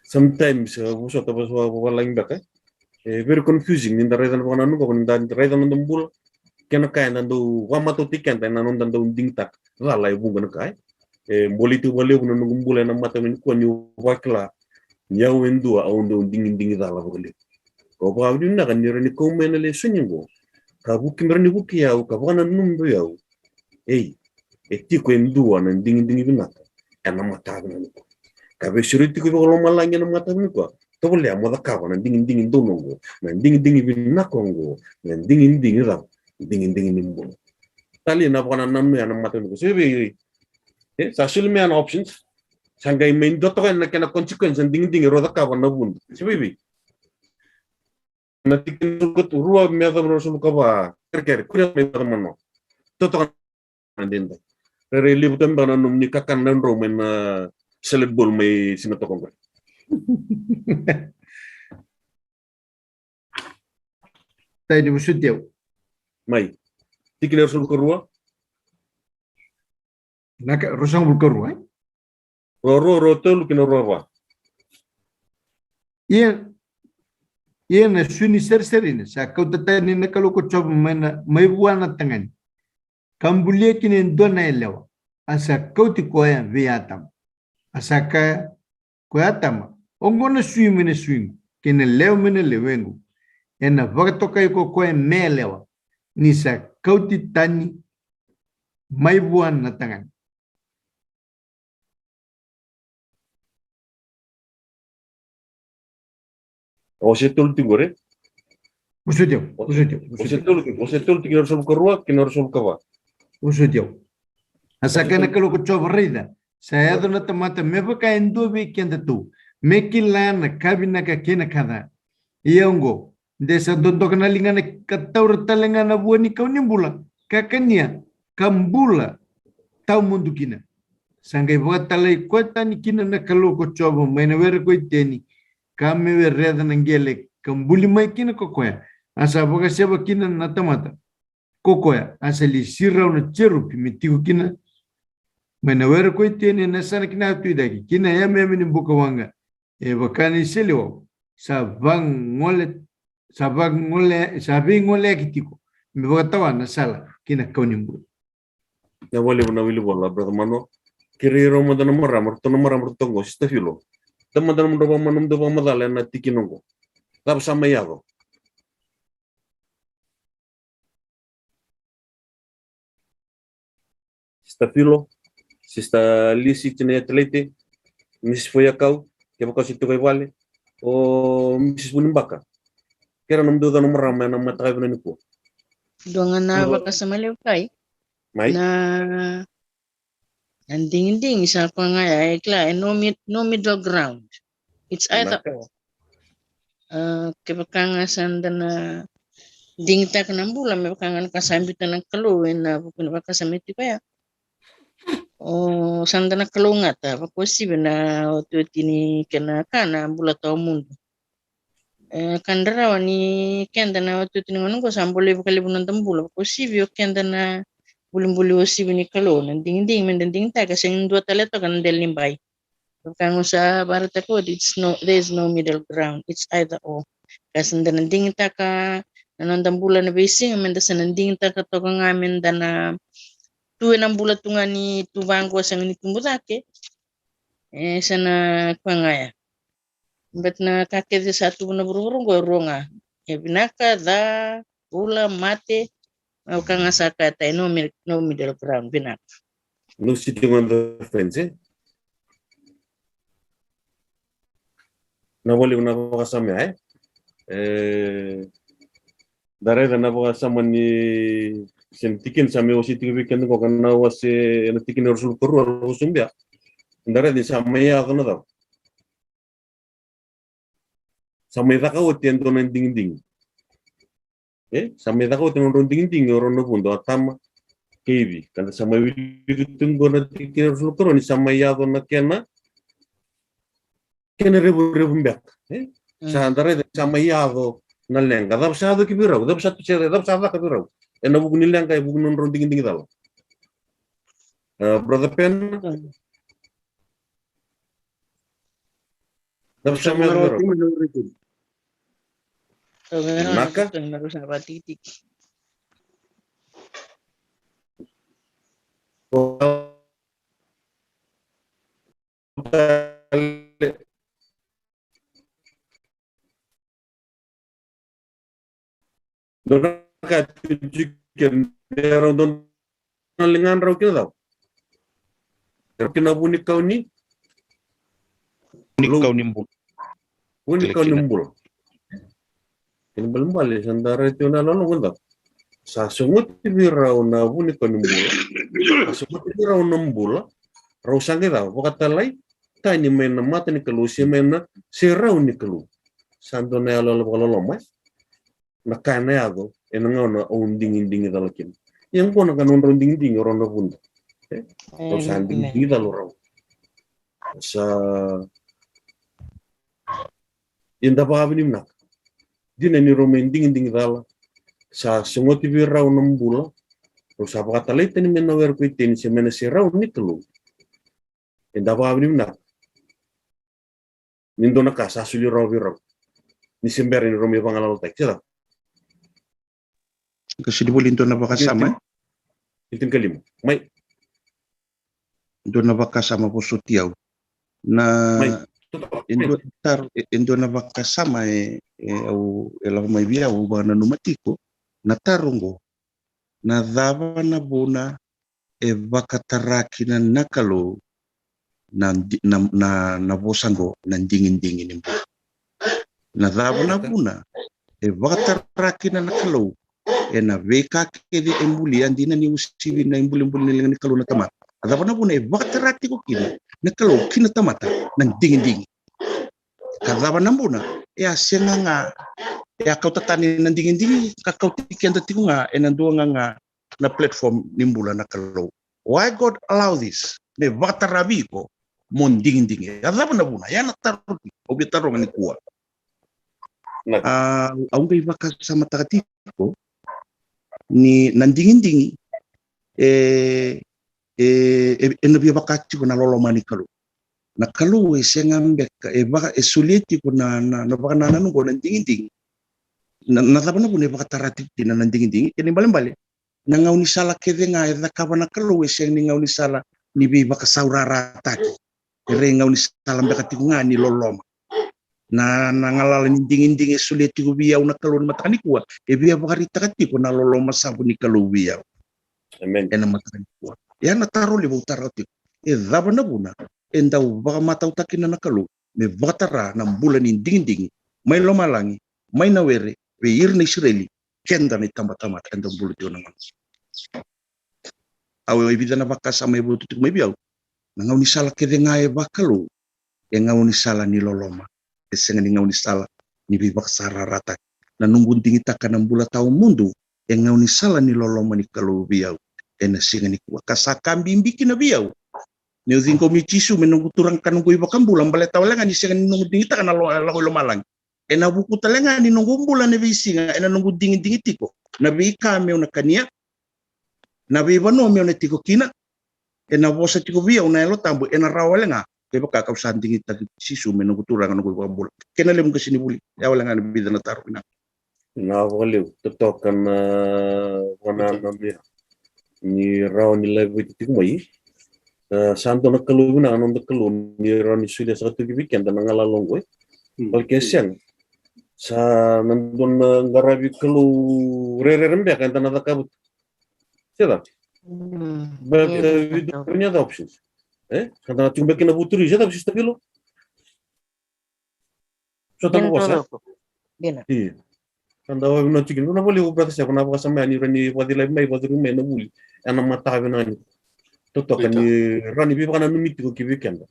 sometimes usah tapi soal lain dah very confusing ni dari dalam pengalaman kau ni dari dalam nambul kena kaya nandu wama tu tiken tapi nandu nandu ding tak lalai bunga kaya boleh tu boleh guna nambul yang nama tu ni kau ni wakla nyau endu au ndu ding dalam boleh kau bawa ni nak ni rani kau mana le sunyungo kau bukan rani buki au kau bukan nundu au tiku endu anan ding binat yang nama tahu ni Kabe suriti ko lo malanya na mata ni ko. To boleh mo da ka na ding donongo. Na ding bin nakongo. Na ding ra. Ding nimbo. Tali na bana namu ya na mata ni ko. Sebe sa sulme an options. Sangai main dot ko na kana consequence ding ro da ka na bun. Sebe na tikin ko ruwa me da ro su ko ba. Kerker kuya me da mano. To na dinda. Re libu tam bana num ni kakan nan ro men Selet bol may sinatokong ko. Tayo di busut yaw. May. Tikiler sul korua. Naka rosang bul korua. Ro tol kinorowa. Iya na suni ser-serin sa kau tatani na kalau ko coba may buwana tangan. Kambulia kinin doon na ilaw. Asa kau ti koya viatam. Asaka kuatama ongono swim kene leo mene lewengu ena vakatoka yuko koe melewa nisa kauti tani maibuan na tangan O se tolti gore. Usudio. O se tolti que resol korua que no resol kawa. Usudio. Asakana kalau kucobarida. Saya dona tamata meba ka endo be kenda tu. Mekilana kabina ka kena kada. Iongo. Desa dondok na lingana kataur talengana buani kau nimbula. Kakania kambula tau mundu kina. Sangai buat talai kota ni kina na kalau kucoba maina wer ko iteni. Kami wer reda nangele kambuli mai kina kokoya. Asa boga seba kina na tamata. Kokoya asa li sirau na ceru pimitiku kina. Maina wer ko iteni na sana kina tu idaki. Kina ya memi ni buka wanga. E bakani seliwa. Sabang ngole kitiko. Me boga na sala kina kau nimbu. Ya wale una wili bola brother mano. Kiri roma dana maramar tongo sista filo. Tama dana mdoba manum doba madala na tikinongo. Tap sama yago. Sista filo, sista lisi tine atlete, Mrs. Foyakau, que va casi todo igual, o Mrs. Bulimbaka. Que era num dana marama na matai na nipo. Doang na baka sa malipay. Mai? Na ang ding sa pangaya ikla no middle ground. It's either or. Kebakanga sanda na ding tak nambula me bakangan kasambitan ng kaluin na bukun bakasamiti pa ya. O sanda na kalungata paposibe na otutini kana bula tao mundo. Kandara ni kenda na otutini ngono ko sambole bakalibunan tambula paposibe kenda na bulim-buli osibe ni kalo nanding mending ta kasi dua talento kan del nimbay. Kung sa barata ko there's no middle ground, it's either or. Kasi nanding ta ka nanandang bulan na basing amenda sa nanding ta ka to kang amin na tuwe ng bulat tunga ni tubango sa ni tumbutake sana kwangaya. But na kakete sa tubo na burung ko ronga. Binaka da bula mate kang asaka tay no middle ground binak. No sitting on the fence, eh? Na wale una kasama Dare na kasama ni sentikin sa o sitting weekend ko kana wase na tikin resol koru sumbia. Dare di sama ya kana daw. Sama ita ka otendo na ding. Sama ita ka otendo na ding oro no pundo atama kevi kana sama witungo na tikin resol koru ni sama ya na kena rebu mbak. Sa dare sama ya na lenga dab sa do kibiraw dab sa tuchere dab sa ka biraw na bugu ni lenga bugu non ron ding dal brother pen dab sa me biraw naka Dona ka tujukan derong don lengan raw kina daw. Kina bunik kau ni nimbul. Bunik kau nimbul. Kina belum sandara itu na lolo daw. Sa sungut raw na bunik kau nimbul. Sa sungut raw nimbul. Raw sange daw. Pakatalay ta ni men na mata ni kalu si men na si raw ni kalu. Sando na lolo mas. Nakana yago enanga on ding dalakin yang ko naka non ding ron bunda o sa ding daloro sa inda babnim nak dinani romen ding dala sa sungoti biraw ng bula o sa pakatalay tani men nawer ko itin si men si raw ni tulu inda babnim nak nindo na ka sa suli raw biraw ni simberin romi pangalalo tek sila Kasi di boleh na bakasama. Itin kalim. May. Indo na bakasama po sutiaw. Na indo na bakasama au ela may biya u ba na numatiko na tarungo na dava na bona bakataraki na nakalo na bosango na dingin-dingin mo. Na dhava na buna e vakataraki na kalau e na veka kede embuli andina ni usivi na embuli ni kalau na tamata. Dhava na buna e vakataraki ko kina na kalau kina tamata nang dingin. Kadhava na buna e asenga nga e akau tatani nang dingin kakau tikian tatiku nga e nandua nga na platform nimbula na kalau. Why God allow this? Ne vakataravi ko mon dingin. Kadhava na buna ya na taruti obitaro ngani kuwa. Ang baka sa matakatiko ni nandingin nabiya bakati ko na lolomani kalu na kalu sengambeka baka suliti ko na baka nananong ko nandingin na taban na po na baka tarati na nandingin kini bali nangaw ni sala kede nga kawa na kalu seng ni ngaw ni sala ni baka saurara taki ngaw ni sala mbeka nga ni loloma na ngalala ni dingin sulit ko biyaw na kalon matani ko biya bakarita kati ko na lolo masabu ni kalu biyaw. Amen. Na matani ko ya na taro libo tarati daba na buna daw baka mataw takin na kalu me vatara na bulan ni dingin may lomalangi may nawere ir na Israeli kenda ni tama-tama enda bulan yun naman awe ibida na baka sa may buto may biyaw nangaw ni sala kede nga bakalu ngaw ni sala ni loloma senga ni ngaw ni sala ni bibak sararata na nunggun tinggi taka ng bula tao mundo ngaw ni sala ni loloma ni kalu biyaw na senga ni kuwa kasakam bimbiki na biyaw ni udin ko mi chisu menunggu turang kanung ko ibakam bulan bale tao lenga ni senga ni nunggu tinggi taka na lako lumalang na buku talenga ni nunggu bulan na bisinga na nunggu dingin tiko na bika meo na kania na bibano meo na tiko kina na bosa tiko biyaw na elo tambo na rawa lenga kaya kakau sanding ita sisu menunggu turang nunggu bambul kena lem kesini buli ya wala ngana bida na taruh na waliu totokan wana namia ni raw ni level tiku mai santo na kalu na anon na kalu ni raw ni sudah satu weekend na ngalalong ko balkesian sa nandun ngarabi kalu rerembe kan tanah kabut sila punya options karena cuma kena buturi saja tapi sistem lo. So tamu kuasa. Iya. Karena awak nak cikin, mana boleh ubah siapa nak kuasa mana ni rani wadi lain mai wadi rumah nak boleh. Anak mata apa nani. Toto kan ni rani biar kan anu miti ko kibikan.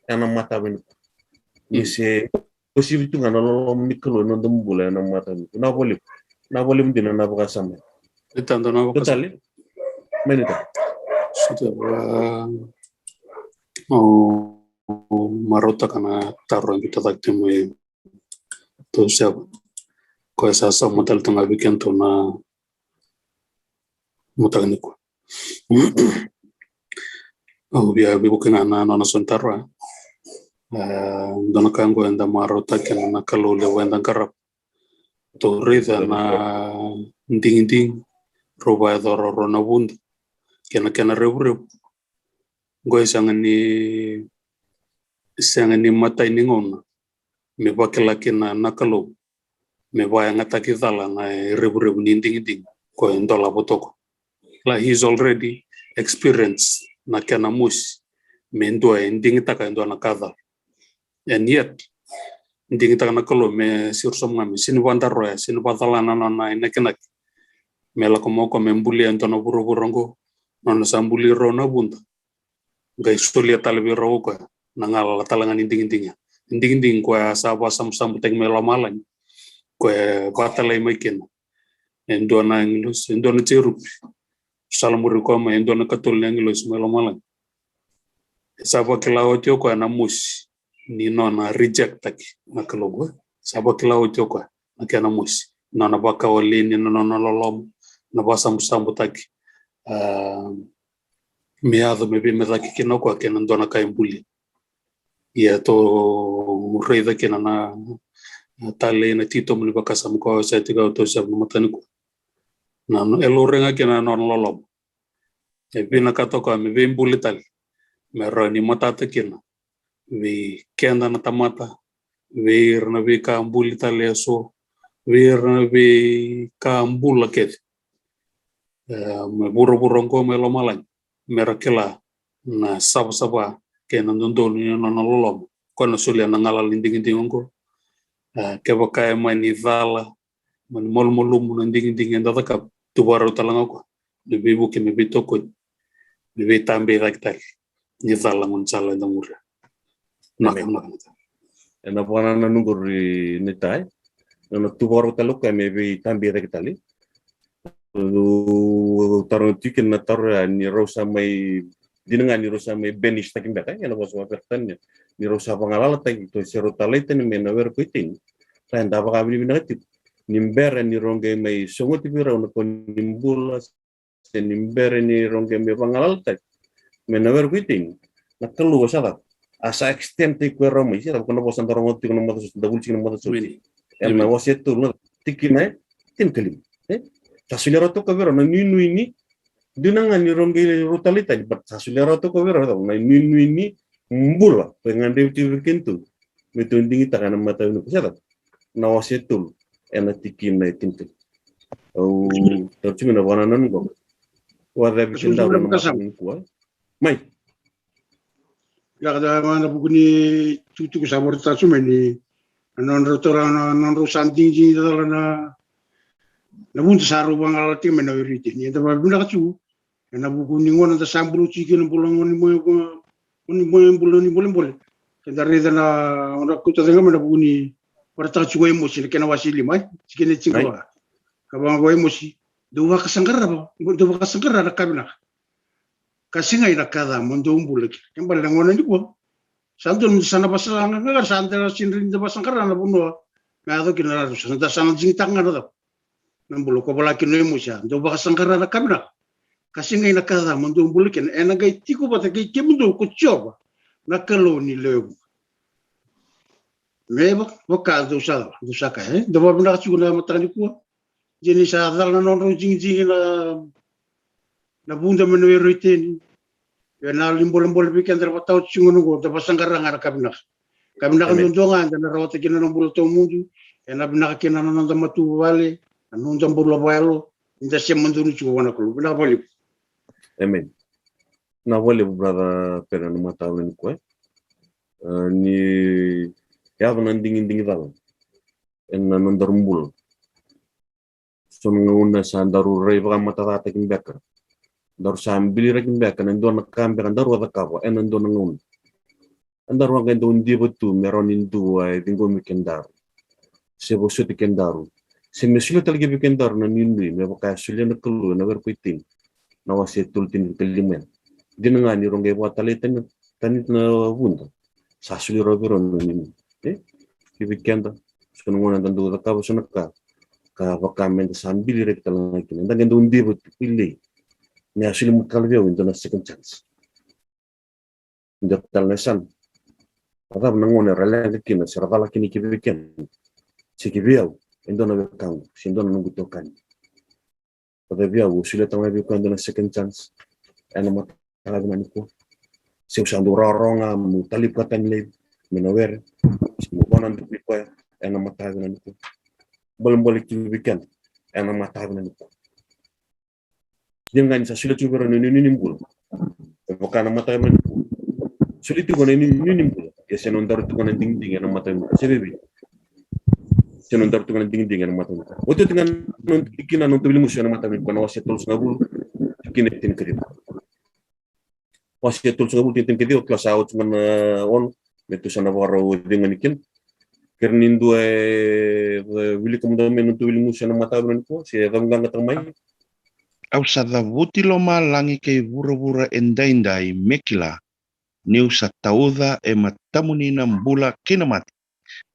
Anak mata apa ni. Ni se posisi itu kan kalau mikro no dum boleh anak mata ni. Nak boleh mungkin anak kuasa mana. Itu anda nak kuasa. Betul. Mana itu? Sudah. Marota kana taruh kita tak temu tu siapa kau sasa modal tengah weekend tu na mutak ni ko biar bukan anak sontarwa dona kango enda marota kana na kalau lewa enda karap tu rida na ding roba doro na bund kena rebu gue sangan ni mata ini ngona me bakilaki na nakalo me baya ngata kitala na rebu ninding ko ndola botoko la he's already experienced na kana mus me ndo ending taka ndo na kada and yet nding taka nakalo me sirsom ngami sini wandaro ya sini batala na nakena me la ko me mbuli ndo na burongo no sambuli rona bunda gai sulia talabi rawo ko nangal talangan inding ko saba sam teng melamalan ko batalay makin endo na inglos endo na cirup salamuri ko ma endo na katul na inglos melamalan saba kilao tio ko na mus ni no na reject taki na kalogo saba kilao tio ko na kana mus na baka olini no lolom na basam taki meado me be medaki que no kwa kena ndona ka embuli ia to reida kena na tale na tito muli baka sam ko sa tiga to sa matani ko na elo renga kena non lolom e bina ka to ka me be embuli tal me rani matata kena we kenda na tamata we na be ka embuli tal eso we na be ka embula ke me buro-burongo me lo malang merakela na saba ke na ndondo ni na lolom kono sulia na ngala linding ko Kaya kaya mani vala, mani mol nanding anda ka tubaro talang ako. Bibu ke mibito ko. Bibi tambe raktal. Ni vala ngon sala ndamura. Nak. Na pona na nunguri nitai. Na tubaro taluk kaya maybe tambi rakitali. Taruh tikin na taruh ni rosa may dinengan ni rosa may benish takin beka ya na was mapertan ni rosa pangalala tak itu serotalai tan mena wer kuiting tan da baka bini binagati nimber ni ronge may songot bira na kon nimbula sen nimber ni ronge may pangalala tak mena wer kuiting nakelu wasala asa extend ku romo isi kono bosan tarongot kono motos dabul cing motos na wasetu no tikina tim kelim Sasulera to kavera na ninu ini dinangan ni ronge rotalita but sasulera to kavera na ninu ini mbula pengan dia kentu metu ndingi takana mata nu kusala na wasetul ena tikin na tintu au tercuma na wana nan go wada bikin da na kuwa mai la kada mana buguni tutu sabor ta sumeni non rotorana non rosandingi dalla na bunta saru bangala ti mena wiriti ni ta babula kacu na buku ni ngona ta sambulu ci ken bulang ni mo bulang boleh dari na ona kuta denga mena buku ni warta ci goy mosi ken wasili mai cikene cingwa ka bang goy mosi dua kasangara na kabina kasinga ina kada mondo umbul ken bal ngona ni ko santul sana pasanga ngar santera sinrin ta pasangara na buno na do kinara santa sana jingtang na nambulo ko bala kino musia do baka sangkara na kabina kasi ngai nakada mondo mbuluken ena gai tiko bata gai kemundo ko choba nakalo ni lew meba boka do saka do babna chuna matani ko jeni sa dal na non jing na bunda meno reteni ya na limbol biken der bataw chungono go do sangkara ngara kabina kan ndonga na rawata kino nambulo to mundu ena bina kina na ndamatu wale anu jambur lo inda semanduru chuko wana kulu bina boli amen na wale brother pera no mata wen ko ni ya nan dingin dal en na ndar mbul son nguna sandaru rei ba mata ta kin bekka dar sambili rek bekka nan don kambe kan dar wada kawo en nan don ngun andar wa ngendo ndi betu meronin du ay dingo mikendar sebo suti kendaru se mesilo talgi bikendar na nindi me baka sulia na kelu na wer kuiting na wasetul tin kelimen dinanga ni ronge wa taletan tanit na bunda sa suli robero na nindi bikenda suno ngona dandu ka busunaka ka baka men sambili rek talang kin ndang ndo ndi but pili ni asili mukalveo into na second chance ndak talnesan Agak nangone rela kina servala kini kibiken sikibiau indona bekang sindona nunggu tokan pada biau sudah tahu lebih kan dengan second chance ena mata dengan itu si usandu roronga mu talip katan le menower semua konan tu pipa ena mata dengan itu belum boleh kibiken ena mata dengan itu dengan sudah coba ini nimbul bukan mata dengan itu sulit tu kan ini nimbul ya senondar tu kan ding ena mata sebebi senondar tu kan ding ena mata waktu dengan kina nonton film musuh ena mata kan wasit terus ngabul kini tin kedip wasit terus ngabul tin kedip kelas out cuman on itu sana baru dengan ikin kernin dua wili kemudian nonton film musuh ena mata kan ko si gamgang termai au sadhavuti lo malangi kei vura-vura endai-endai mekila niu satauda e matamuni na mbula kina mati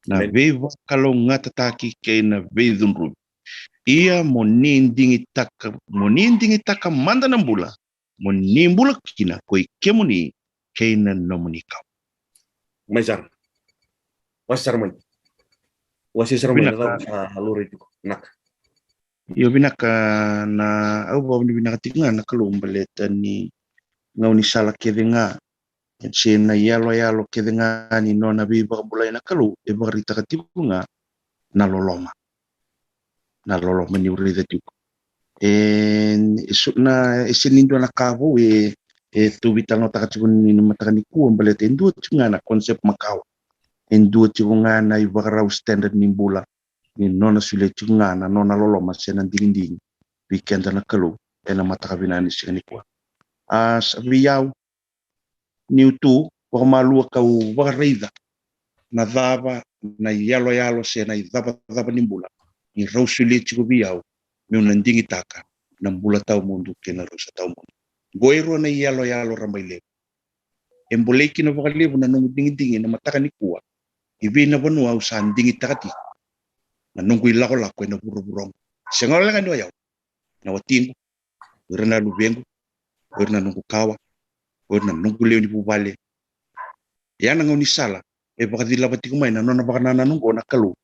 na veiva kalau ngatataki kei na veidhunru ia monindingi taka manda na mbula monimbula kina koi kemuni kei na nomunikau Majar wasar mai wasisar mai na halur itu nak Yo binaka na au ba binaka tinga na kalum baleta ni ngauni sala kedenga na yalo kedenga ni nona bi ba bulai na kalu e ba rita katibunga na loloma ni urida tu na isinindo na kabo tu bitang otak tibun ni mataka ni ku baleta ndu tunga na konsep makau Endua tigungana I vakarau standard nimbula. Ni nona sule tigungana nona lolo masena ding weekend na kalu ena matakabina ni sinikwa. Sabi niu tu malu kau vakareida na dava na yalo se na dava nimbula. Ni rau sule tigubiyau meu nandingi taka na mbula tau mundu kena rosa tau mundu. Goiro na yalo rambaile. Emboleki na vakalevu na nungu dingi na mataka ni kuwa. Ivi na vanua usan dingi takati. Na nungu ilako na buru-burong. Sengola nga niwa yau. Na watingu. Wira na lubengu. Wira na nungu kawa. Wira na nungu leo ni bubale. Yana ngau ni sala. E bakadila batiku mai na nona bakanana nungu na kalu.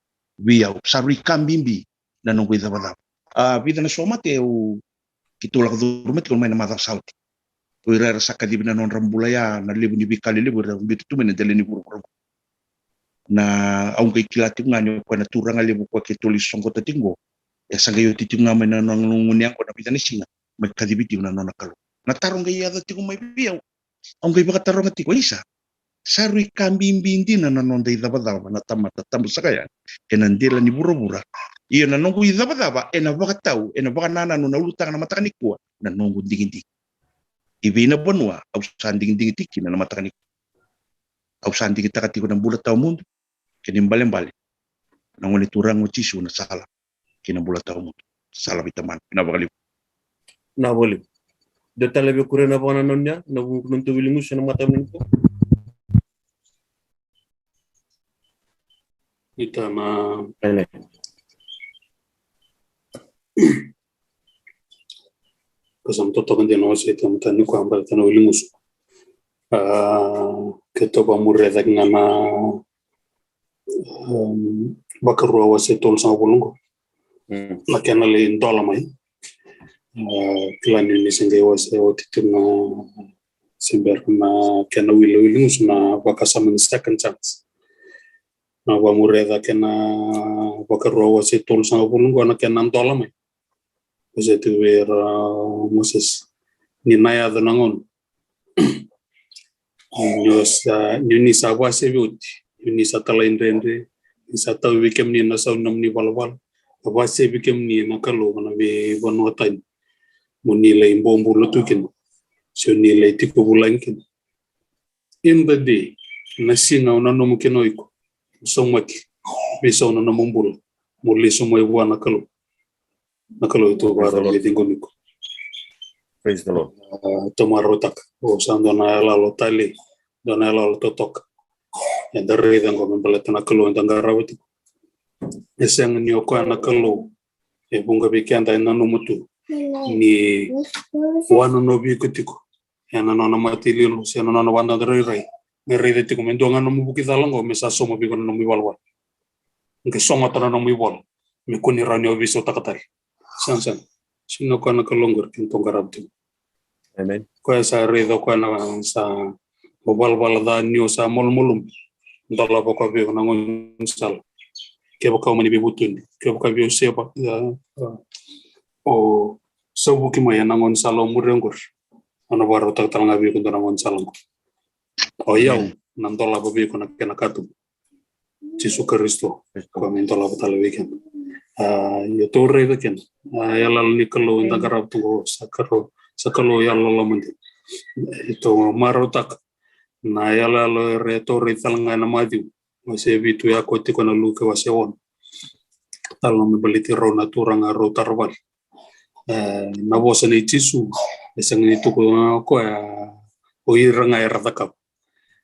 Wiyau. Sarui kambimbi na nungu idabadab. Vida na somate u kitulak durumit kung may na matang sauti. Wira saka di na non rambula ya na lebu ni bikali lebu ra bitu tu men dele ni buru-burong. Na aung kay kilati nga nyo kwa naturang alibu kwa kitulis songko tatingo sangayo titinga may nanungunyang ko na pitanising magkadibiti na nonakalo natarong kay yada tigo may biyaw aung kay baka tarong atiko isa sarui kambimbindi na nanonday dabadaba na tamatatamu sa kaya enandila ni burabura iyo nanongo idabadaba na baka tau na baka nanano na ulutang na matakanikwa nanongo dingindi ibina banwa au sanding tiki na matakanikwa au sanding takatiko ng bulat tao mundo kinimbale-mbale nanguli turang ucisu na sala kinabula tao mundo sala bitaman pinabakaliw Na boleh. Data lebih kurang apa nanonya na nuntu wilimus na mata nuntu. Ita na Ele. kasam totokan dia no se tam tani ko amba tano wilimus. Keto ba murreda ngana bakarua wase tol sa bolongo. La kena le dola mai. Klani ni senge wase otitina sember na kena wilimus na bakasam second chance. Na ba murreda kena bakarua wase tol sa bolongo na kena dola mai. Wase tu ver Moses ni naya donangon. Ni sa wase biuti. Ni sa talain rende. Sa tau bikem ni na sa unam ni walwal. Wase bikem ni na kalo na be banuatan. Muni lay bombo lutukin. So ni lay tiko bulankin. In the day, nasina na no mukinoiko. So maki. Bisa na namumbul. Muli sumoy buwan na kalo. Na kalo ito para bitingoniko. Praise the Lord. Tomarotak. O sando na lalo tali. Dona lalo totok. En dari dan ko membalata na kalo en garawati. Esang ni ko na kalo. E bunga bikenda na numutu. Ni wano no bikutiko. Yana no matililo, siya no wanda rai. Ngeride tiko mendonga no mubukita lango mesa soma biko no miwalwa. Nke soma tana no miwal. Mikuni ranyo biso takatari. San. Sino ko na kalongor kintong garabti. Amen. Ko sa redo ko na sa bal da nyo sa molmolum dala boko bi na ngon sal ke boko mani bibutun ke boko bi seba o so buki maya na ngon salo murengor ana baro tak talanga bi ko na ngon sal o yaw nan dala bo bi ko na kena katu Jesu Kristo ko men dala batale weekend yo torre de ken yalla ni kalo nda garab tu sakalo yalla lamandi ito marotak na yala lo retori talanga na madiu wase bitu ya koti kona luke wase on talo me baliti ro naturanga ro tarwal na bosa ni tisu esang ni tuko ko ya o iranga era takap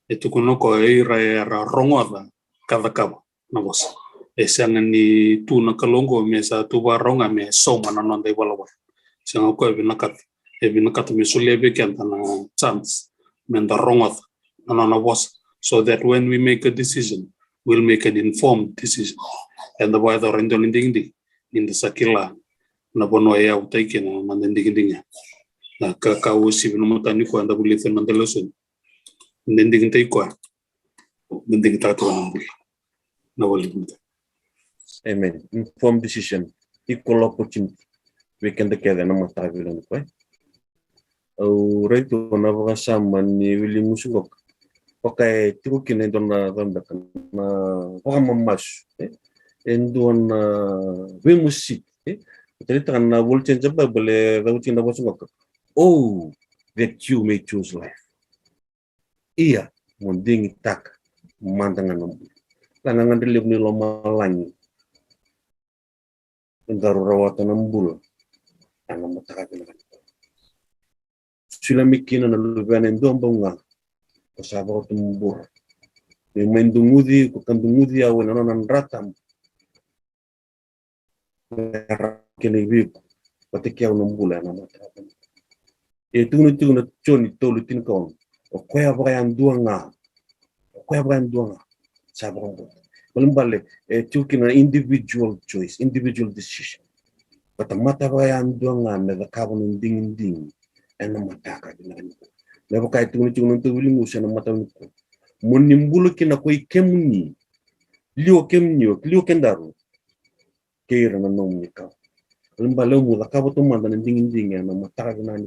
etuko no ko era rongoda kada kaba na bosa esang ni tu na kalongo mesa tu baronga me soma na nonde walawa sanga ko ebinakat me sulebe kenta na chance menda rongoda no was so that when we make a decision we'll make an informed decision and the weather in the sakila na bono ya utaike na mandindinga na ka usi no mutani ko anda bulite na delosun ndindinga ko ndindinga tato na wali. Amen. Informed decision, equal opportunity. We can together na matabilan ko. Au reto na baka sama ni Willie Musugok. pakai tiku kini dona dona na pagamamas endon musik jadi tangan na volchen jaba boleh rautin na bosong oh that you may choose life iya munding tak mantangan lanangan dilip ni loma langi entar rawatan ambul ana mataka kena sila mikina na luban endon bonga pasaba ko tumbur may dungudi ko kandungudi aw nanan ratam kini pati kaya numbula na mataka itu na choni tolu tin kon o koya bayan duanga sabang balik na individual choice individual decision but mata bayan duanga na kabon ding en mataka dinan na bakay tunu to wilingu sa mata ko monimbulu kina koy kemni liyo kendaru kira na nomi ka balik mo kabo to mandan ding na mataka dinan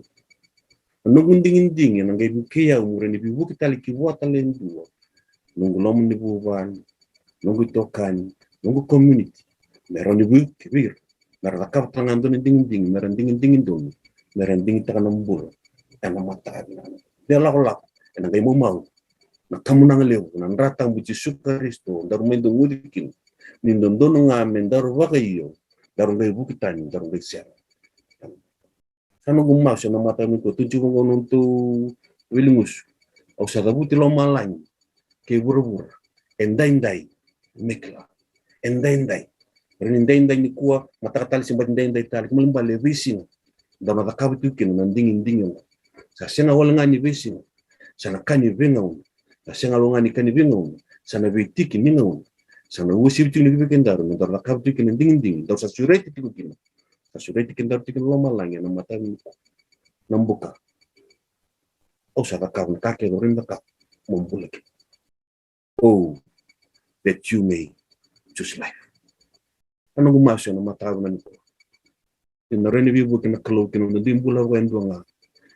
nungu ding na ngay kaya umure ni bibu kitali kibuata lendu nungu lomu ni buban nungu tokan nungu community meron ni bu kibir meron kap tangan don ding meron ding don meron ding takanambur ana mata dia lak na ngay mo mau na kamunang lew na ratang bu Jesus Kristo daru mendo ngudikin ni don ngamen daru wakayo daru ngay bu kitani daru ngay siya kanu gumas na mata ko tuju ko nuntu wilingus o sa gabuti lo malang ke burubur endai mekla endai ni kuwa mata katali simbat endai tali kumlimba le visin da mata kabuti kin nan dingin sa sena wala ngani visin sana kani vengaun sa sena lo ngani kani vengaun sana vitiki ningaun sana usib tu ni bikendaru da mata kabuti kin dingin da sa sureti tikin Kasureti kendar tikin loma langya na mata nambuka. O sa kakawin kake rin na ka mumbulak. Oh, that you may choose life. Ano gumasya na matawin na nito? Tinarinig yung bukin na kalokin na dimbula wendo nga.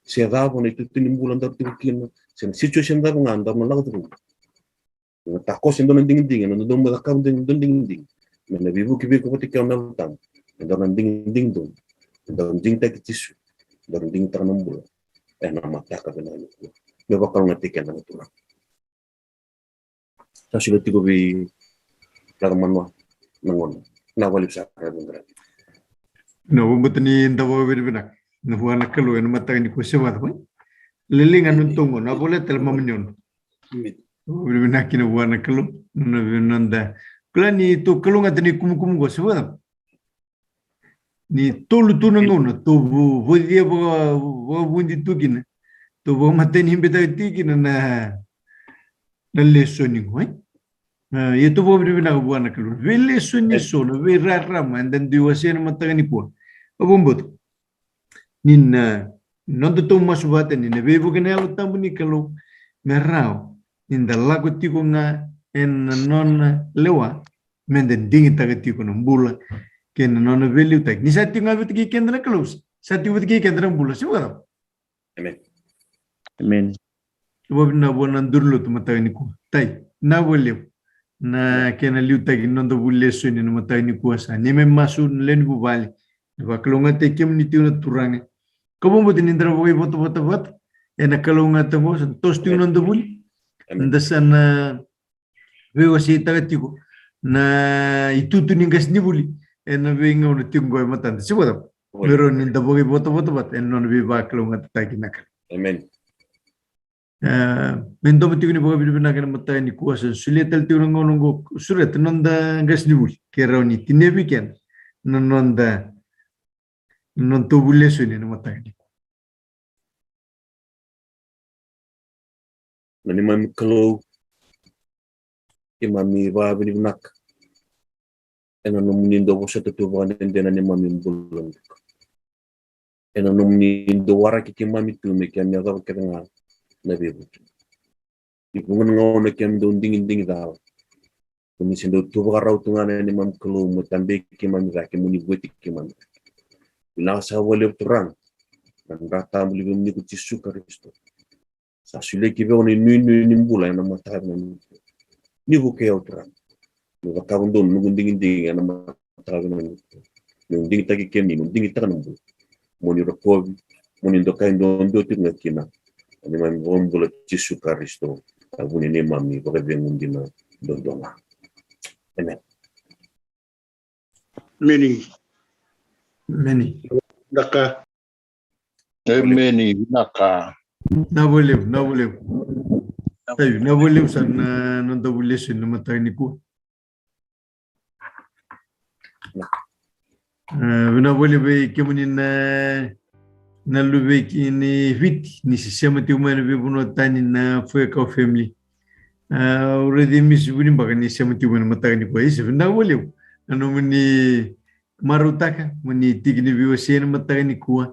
Siya dabo na ito tinimbulan daw tikin. Siya situation daw nga andam na lagdro. Takos yung doon ding ano doon malakaw doon ding. Na nabibuki ko pati kaw na utang. Dalam ding dong, dalam ding tak tisu, dalam ding tanambul, nama tak benar itu. Lepas kalau nanti kena itu lah. Saya sudah tiga bi, dalam mana nangon, nawalip sakar benar. No, betul ni tahu benar. No, anak kalau yang mata ini kusebat pun, lelingan untung, na boleh terima menyon. Benar kini anak kalau, nanda. Kalau ni tu kalau nggak tadi kum kusebat. Ni tolu tu nangon tu vodia bundi tukina tu maten himbeta tikina na lesoni ko ye tu bo bibina buana kalo ve lesoni sono ve rarama and then diwasen matagani ko abombot nin non to masubata ni ve bugenelo tambuni kalo merao in the lago tikuna en non lewa menden dingi tagati ko mbula Kena nona value tag. Ni sati ngabit ki kendra close. Sati wit ki kendra bula siwa. Amen. Wab na bonan durlo tu mata ni ko. Tai na boleh. Na kena liu tag nondo bulle so ni mata ni ko sa. Ni me masun len bu bali. Ba kalonga te kem ni tiuna turange. Komo mo dinindra boy boto. Ena kalonga te mo tos tu nondo buli. Ndasana wasi tagatigo. Na itu tu ningas ni buli. En venga un tingo de matante. ¿Sí puedo? Pero ni tampoco hay voto, en no viva que lo mata aquí naca. Amen. Mendo mati ni boga bidu naga mata ni kuasa. Sulit el tiurang ngongo surat nonda gas ni buli. Kera ni tinebi ken. Nonda non to bulle suni no mata ni. Nani mam kalau imami ba bidu nak. Ena nomunindo ko sa tutubuan din na ni mami bulong. Ena nomunindo wara kiki mami tume kaya niya daw kaya nga nabibot. Ipungan nga na kaya doon dingin daw. Kung sindo tubuka raw tunga na ni mami kulo mo tambi kiki mami raki muni buwiti kiki mami. Bila sa wali turang. Nang rata mo libim ni ko Jesus Kristo. Sa sule ki veo ni mbula na matahar na ni ko ke otra. No vakabundon no gunding na matahar na no ding taki kemi no ding taka nambu. Moni rokovi, moni ndoka ndo tirna kina. Ani man bombula Jesu Kristo. Abune ne mami ko vengundina dondonga. Amen. Many. Daka. Meni naka. Na boleh. Ayo, na boleh sana nanda boleh sini mata ini ku. Na boleh be kemudian na lube kini fit ni sistema tiuma na be buno tani na foi kau family. Already miss bunin bagan ni sistema tiuma na mata ini ku. Isi na boleh. Anu meni marutaka meni tigni biwasi na mata ini ku.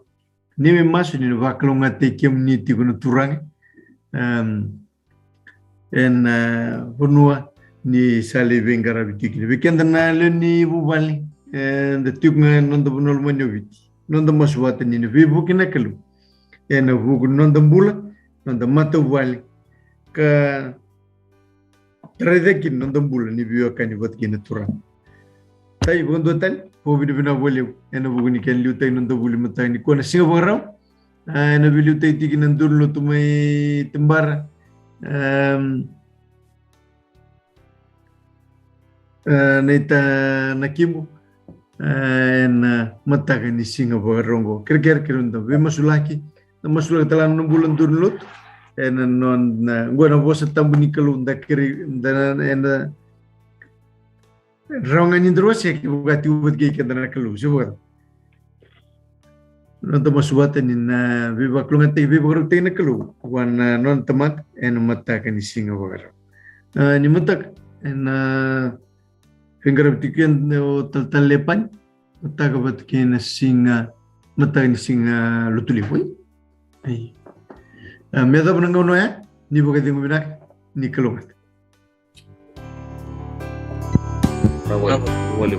Ni me masu ni vaklonga te kem ni tigono turang en bonua ni sale vengara bitikni weekend na le ni bubali de tukunga nonda bonol manyoviti nonda maswata ni vibu kinakalu en vugu nonda mbula nonda mata bubali ka tradekin nonda mbula ni biwa kani batkina turang tai bondo tal Covid bina boleh, ena bukan ikan liu tai nonton boleh mata ini. Kau nasi apa orang? Ena liu tai tiga nandur lo tu mai tembar. Neta nakimu. Ena mata kan isi apa orang? Kira-kira nonton. Be masulaki, masulaki telan bulan tur lot. Ena non, gua nak buat setambu ni kalau ndak kiri, ena Rawangan terus ya kita buat kita nak keluar sebab nonton masukatan ini bebak kelungan teh bebak orang teh nak keluar wan non temat en mata kan singa bagar ni mata en finger betikan tal lepan mata kabat kan singa mata kan singa lutuli pun ai meda penangau ya ni bukan tengok binak ni keluar. Boleh.